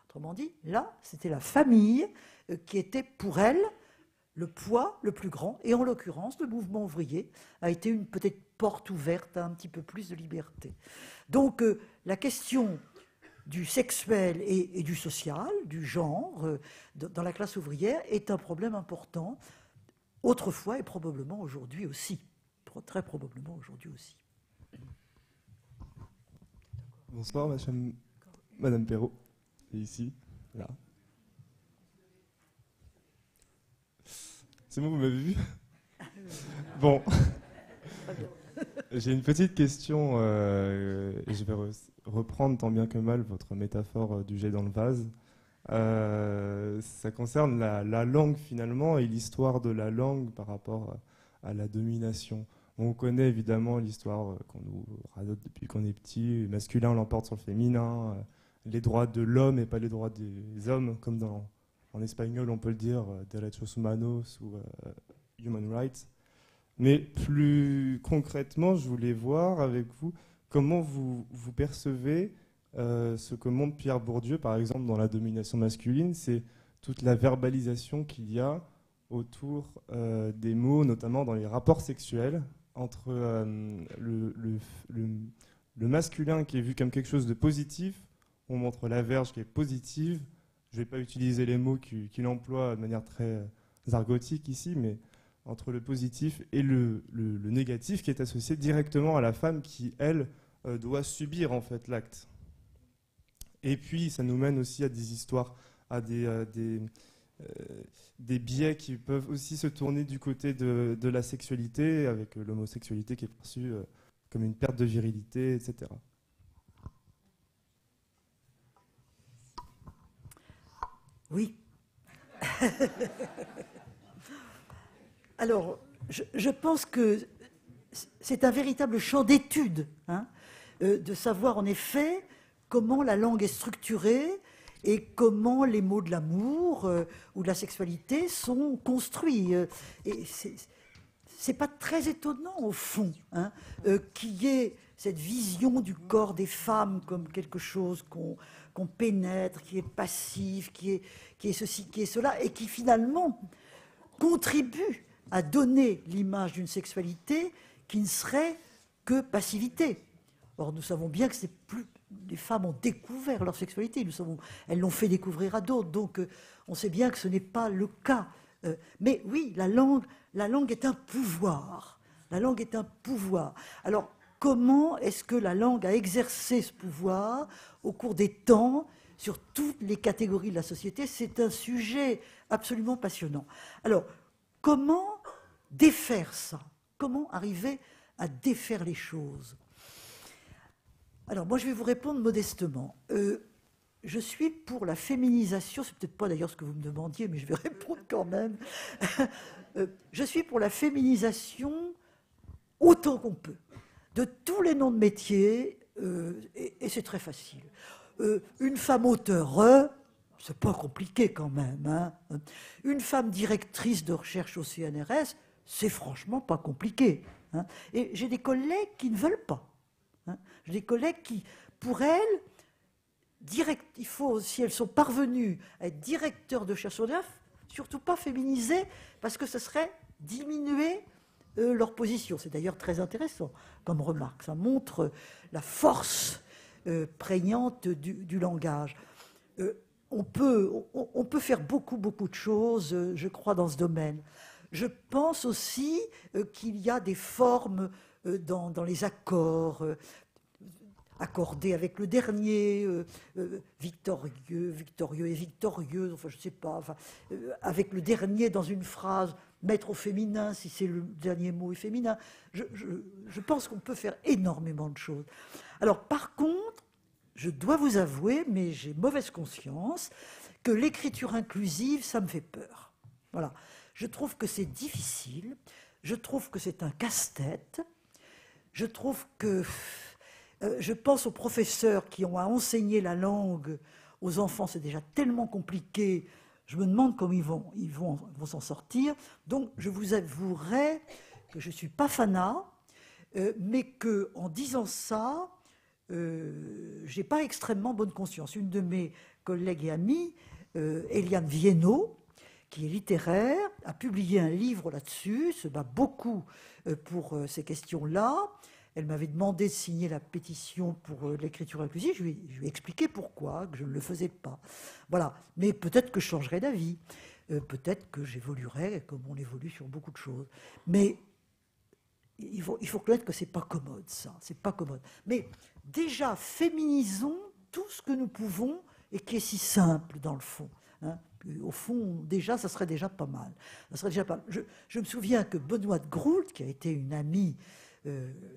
Autrement dit, là, c'était la famille qui était pour elle le poids le plus grand. Et en l'occurrence, le mouvement ouvrier a été une peut-être porte ouverte à un petit peu plus de liberté. Donc, la question du sexuel et du social, du genre, dans la classe ouvrière, est un problème important, autrefois et probablement aujourd'hui aussi. Très probablement aujourd'hui aussi. Bonsoir, Madame Perrault. Et ici, là. C'est bon, vous m'avez vu? Bon. J'ai une petite question, et je vais reprendre tant bien que mal votre métaphore du jet dans le vase. Ça concerne la langue finalement et l'histoire de la langue par rapport à la domination. On connaît évidemment l'histoire qu'on nous radote depuis qu'on est petit, le masculin l'emporte sur le féminin, les droits de l'homme et pas les droits des hommes, comme en espagnol on peut le dire, derechos humanos ou human rights. Mais plus concrètement, je voulais voir avec vous comment vous percevez ce que montre Pierre Bourdieu, par exemple, dans la domination masculine, c'est toute la verbalisation qu'il y a autour des mots, notamment dans les rapports sexuels, entre le masculin qui est vu comme quelque chose de positif, on montre la verge qui est positive. Je ne vais pas utiliser les mots qu'il emploie de manière très argotique ici, mais entre le positif et le négatif qui est associé directement à la femme qui, elle, doit subir en fait l'acte. Et puis, ça nous mène aussi à des histoires, à des biais qui peuvent aussi se tourner du côté de la sexualité, avec l'homosexualité qui est perçue comme une perte de virilité, etc. Oui. Alors, je pense que c'est un véritable champ d'étude, hein, de savoir en effet comment la langue est structurée et comment les mots de l'amour ou de la sexualité sont construits. Et c'est pas très étonnant, au fond, hein, qu'il y ait cette vision du corps des femmes comme quelque chose qu'on pénètre, qui est passif, qui est ceci, qui est cela, et qui finalement contribue à donner l'image d'une sexualité qui ne serait que passivité. Or, nous savons bien que c'est plus... Les femmes ont découvert leur sexualité, elles l'ont fait découvrir à d'autres, donc on sait bien que ce n'est pas le cas. Mais oui, la langue est un pouvoir. La langue est un pouvoir. Alors, comment est-ce que la langue a exercé ce pouvoir au cours des temps sur toutes les catégories de la société? C'est un sujet absolument passionnant. Alors, comment défaire ça? Comment arriver à défaire les choses? Alors, moi, je vais vous répondre modestement. Je suis pour la féminisation, c'est peut-être pas d'ailleurs ce que vous me demandiez, mais je vais répondre quand même. Je suis pour la féminisation autant qu'on peut, de tous les noms de métiers, et c'est très facile. Une femme auteure, c'est pas compliqué quand même. Hein. Une femme directrice de recherche au CNRS, c'est franchement pas compliqué. Hein. Et j'ai des collègues qui ne veulent pas. Hein. J'ai des collègues qui, pour elles, il faut, si elles sont parvenues à être directeurs de chercheurs d'œuvre, surtout pas féminisées, parce que ce serait diminuer leur position. C'est d'ailleurs très intéressant comme remarque. Ça montre la force prégnante du langage. On peut faire beaucoup de choses, je crois, dans ce domaine. Je pense aussi qu'il y a des formes dans les accords accordés avec le dernier, victorieux et victorieuse, enfin je ne sais pas, enfin, avec le dernier dans une phrase, mettre au féminin si c'est le dernier mot est féminin. Je pense qu'on peut faire énormément de choses. Alors par contre, je dois vous avouer, mais j'ai mauvaise conscience, que l'écriture inclusive, ça me fait peur. Voilà. Je trouve que c'est difficile, je trouve que c'est un casse-tête, je trouve que... je pense aux professeurs qui ont à enseigner la langue aux enfants, c'est déjà tellement compliqué, je me demande comment ils vont s'en sortir. Donc je vous avouerai que je ne suis pas fanat, mais qu'en disant ça, je n'ai pas extrêmement bonne conscience. Une de mes collègues et amies, Eliane Viennot, qui est littéraire, a publié un livre là-dessus, se bat beaucoup pour ces questions-là. Elle m'avait demandé de signer la pétition pour l'écriture inclusive. Je lui ai expliqué pourquoi, que je ne le faisais pas. Voilà. Mais peut-être que je changerai d'avis. Peut-être que j'évoluerai comme on évolue sur beaucoup de choses. Mais il faut reconnaître que ce n'est pas commode, ça. C'est pas commode. Mais déjà, féminisons tout ce que nous pouvons et qui est si simple, dans le fond. Hein. Au fond, déjà, ça serait déjà pas mal. Ça serait déjà pas mal. Je me souviens que Benoît de Groult, qui a été une amie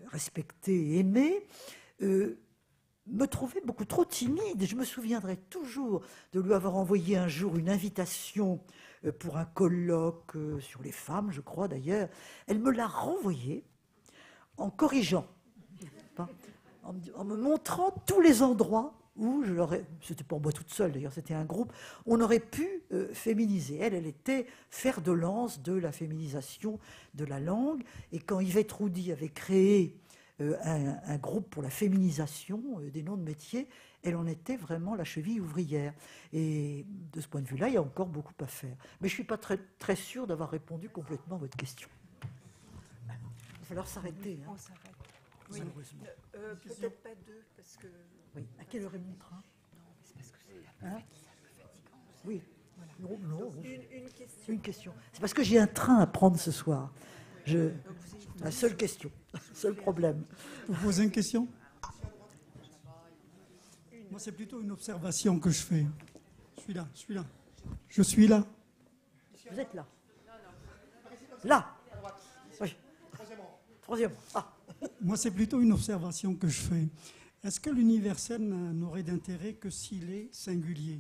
respectée et aimée, me trouvait beaucoup trop timide. Je me souviendrai toujours de lui avoir envoyé un jour une invitation pour un colloque sur les femmes, je crois d'ailleurs. Elle me l'a renvoyé en corrigeant, en me montrant tous les endroits où je l'aurais, c'était pas moi toute seule d'ailleurs, c'était un groupe, on aurait pu féminiser. Elle était fer de lance de la féminisation de la langue. Et quand Yvette Roudy avait créé un groupe pour la féminisation des noms de métiers, elle en était vraiment la cheville ouvrière. Et de ce point de vue-là, il y a encore beaucoup à faire. Mais je ne suis pas très sûre d'avoir répondu complètement à votre question. Il va falloir s'arrêter. On s'arrête. Oui. Malheureusement. Peut-être pas deux, parce que... Oui. À quelle heure est mon train? Non, c'est parce que c'est un peu fatigant. Oui. Voilà. Non. Une question. Une question. C'est parce que j'ai un train à prendre ce soir. La seule question, seul problème. Vous posez une question? Moi, c'est plutôt une observation que je fais. Je suis là. Je suis là. Vous êtes là. Là. Oui. Troisième. Ah. Moi, c'est plutôt une observation que je fais. Est-ce que l'universel n'aurait d'intérêt que s'il est singulier?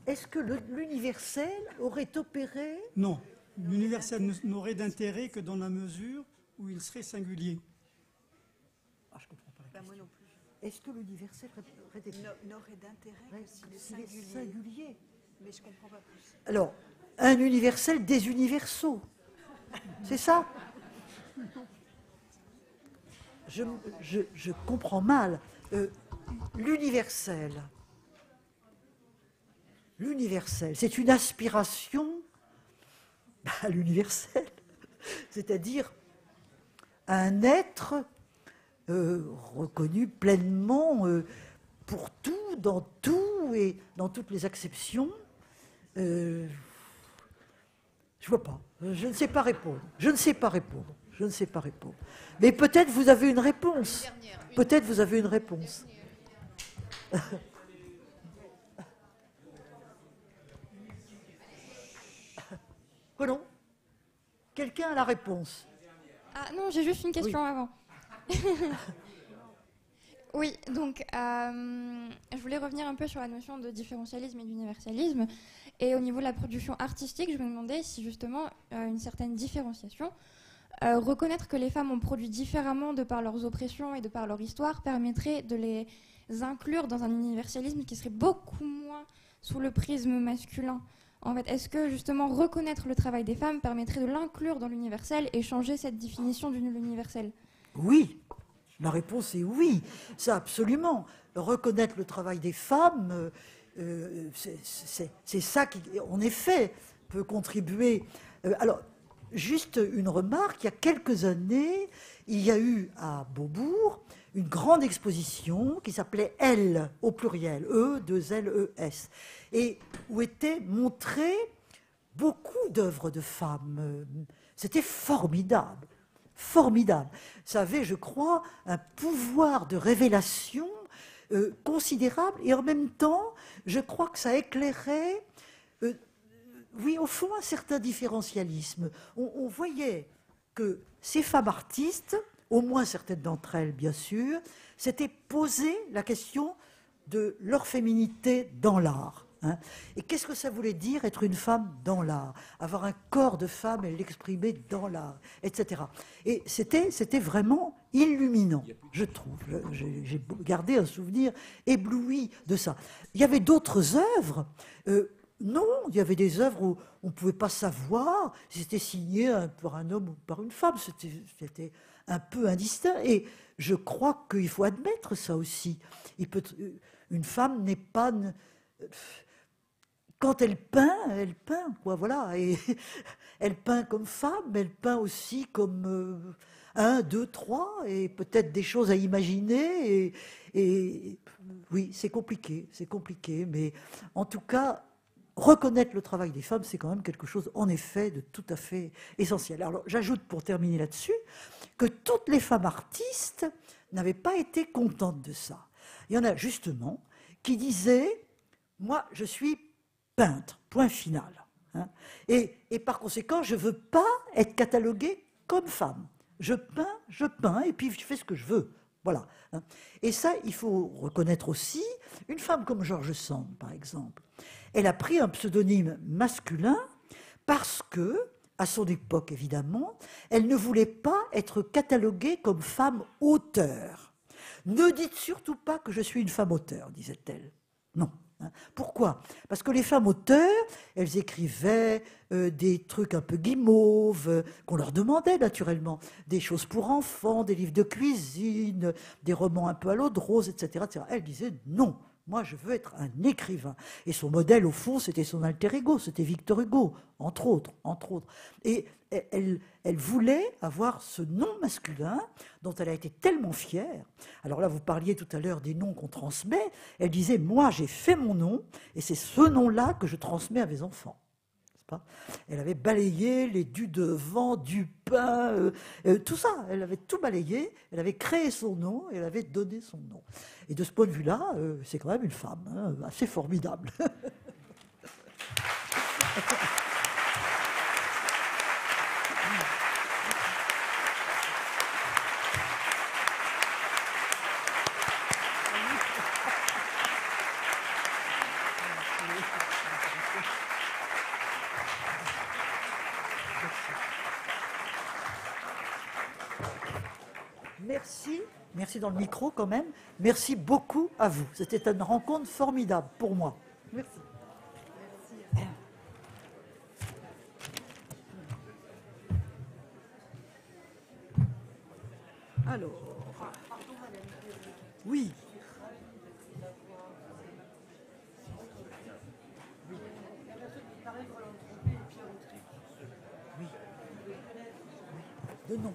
Est-ce que l'universel aurait opéré? Non. L'universel n'aurait d'intérêt que dans la mesure où il serait singulier. Ah, je comprends pas la question. Moi non plus. Est-ce que l'universel n'aurait d'intérêt que s'il est singulier? Mais je comprends pas plus. Alors, un universel des universaux. C'est ça? Je comprends mal. L'universel, c'est une aspiration à l'universel, c'est-à-dire un être reconnu pleinement pour tout et dans toutes les acceptions. Je vois pas. Je ne sais pas répondre. Mais peut-être vous avez une réponse. Pardon? Quelqu'un a la réponse? Ah non, j'ai juste une question avant. Oui, donc je voulais revenir un peu sur la notion de différentialisme et d'universalisme. Et au niveau de la production artistique, je me demandais si justement une certaine différenciation, reconnaître que les femmes ont produit différemment de par leurs oppressions et de par leur histoire, permettrait de les inclure dans un universalisme qui serait beaucoup moins sous le prisme masculin. En fait, est-ce que justement reconnaître le travail des femmes permettrait de l'inclure dans l'universel et changer cette définition de l'universel? Oui, la réponse est oui, ça absolument. Reconnaître le travail des femmes, c'est ça qui, en effet, peut contribuer. Alors, juste une remarque, il y a quelques années, il y a eu à Beaubourg une grande exposition qui s'appelait Elle, au pluriel, E-2-L-E-S, et où étaient montrées beaucoup d'œuvres de femmes. C'était formidable, formidable. Ça avait, je crois, un pouvoir de révélation considérable, et en même temps, je crois que ça éclairait, oui, au fond, un certain différentialisme. On voyait que ces femmes artistes, au moins certaines d'entre elles, bien sûr, s'étaient posé la question de leur féminité dans l'art. Hein. Et qu'est-ce que ça voulait dire être une femme dans l'art? Avoir un corps de femme et l'exprimer dans l'art, etc. Et c'était vraiment illuminant, je trouve. J'ai gardé un souvenir ébloui de ça. Il y avait d'autres œuvres. Non, il y avait des œuvres où on ne pouvait pas savoir si c'était signé par un homme ou par une femme. C'était un peu indistinct. Et je crois qu'il faut admettre ça aussi. Une femme n'est pas... Quand elle peint, quoi, voilà. Et elle peint comme femme, elle peint aussi comme 1, 2, 3, et peut-être des choses à imaginer. Et oui, c'est compliqué, mais en tout cas... Reconnaître le travail des femmes, c'est quand même quelque chose, en effet, de tout à fait essentiel. Alors, j'ajoute, pour terminer là-dessus, que toutes les femmes artistes n'avaient pas été contentes de ça. Il y en a, justement, qui disaient « Moi, je suis peintre, point final. Hein, et par conséquent, je ne veux pas être cataloguée comme femme. Je peins, et puis je fais ce que je veux. » Voilà. Et ça, il faut reconnaître aussi, une femme comme George Sand, par exemple, elle a pris un pseudonyme masculin parce que, à son époque évidemment, elle ne voulait pas être cataloguée comme femme auteur. Ne dites surtout pas que je suis une femme auteur, disait-elle. Non. Pourquoi? Parce que les femmes auteurs, elles écrivaient des trucs un peu guimauves, qu'on leur demandait naturellement, des choses pour enfants, des livres de cuisine, des romans un peu à l'eau de rose, etc., etc. Elle disait non. Moi, je veux être un écrivain. Et son modèle, au fond, c'était son alter ego, c'était Victor Hugo, entre autres. Et elle voulait avoir ce nom masculin dont elle a été tellement fière. Alors là, vous parliez tout à l'heure des noms qu'on transmet. Elle disait, moi, j'ai fait mon nom, et c'est ce nom-là que je transmets à mes enfants. Elle avait balayé les du devant, du pain, tout ça. Elle avait tout balayé, elle avait créé son nom, et elle avait donné son nom. Et de ce point de vue-là, c'est quand même une femme assez formidable. Merci dans le micro quand même. Merci beaucoup à vous. C'était une rencontre formidable pour moi. Merci. Alors, oui. De nom.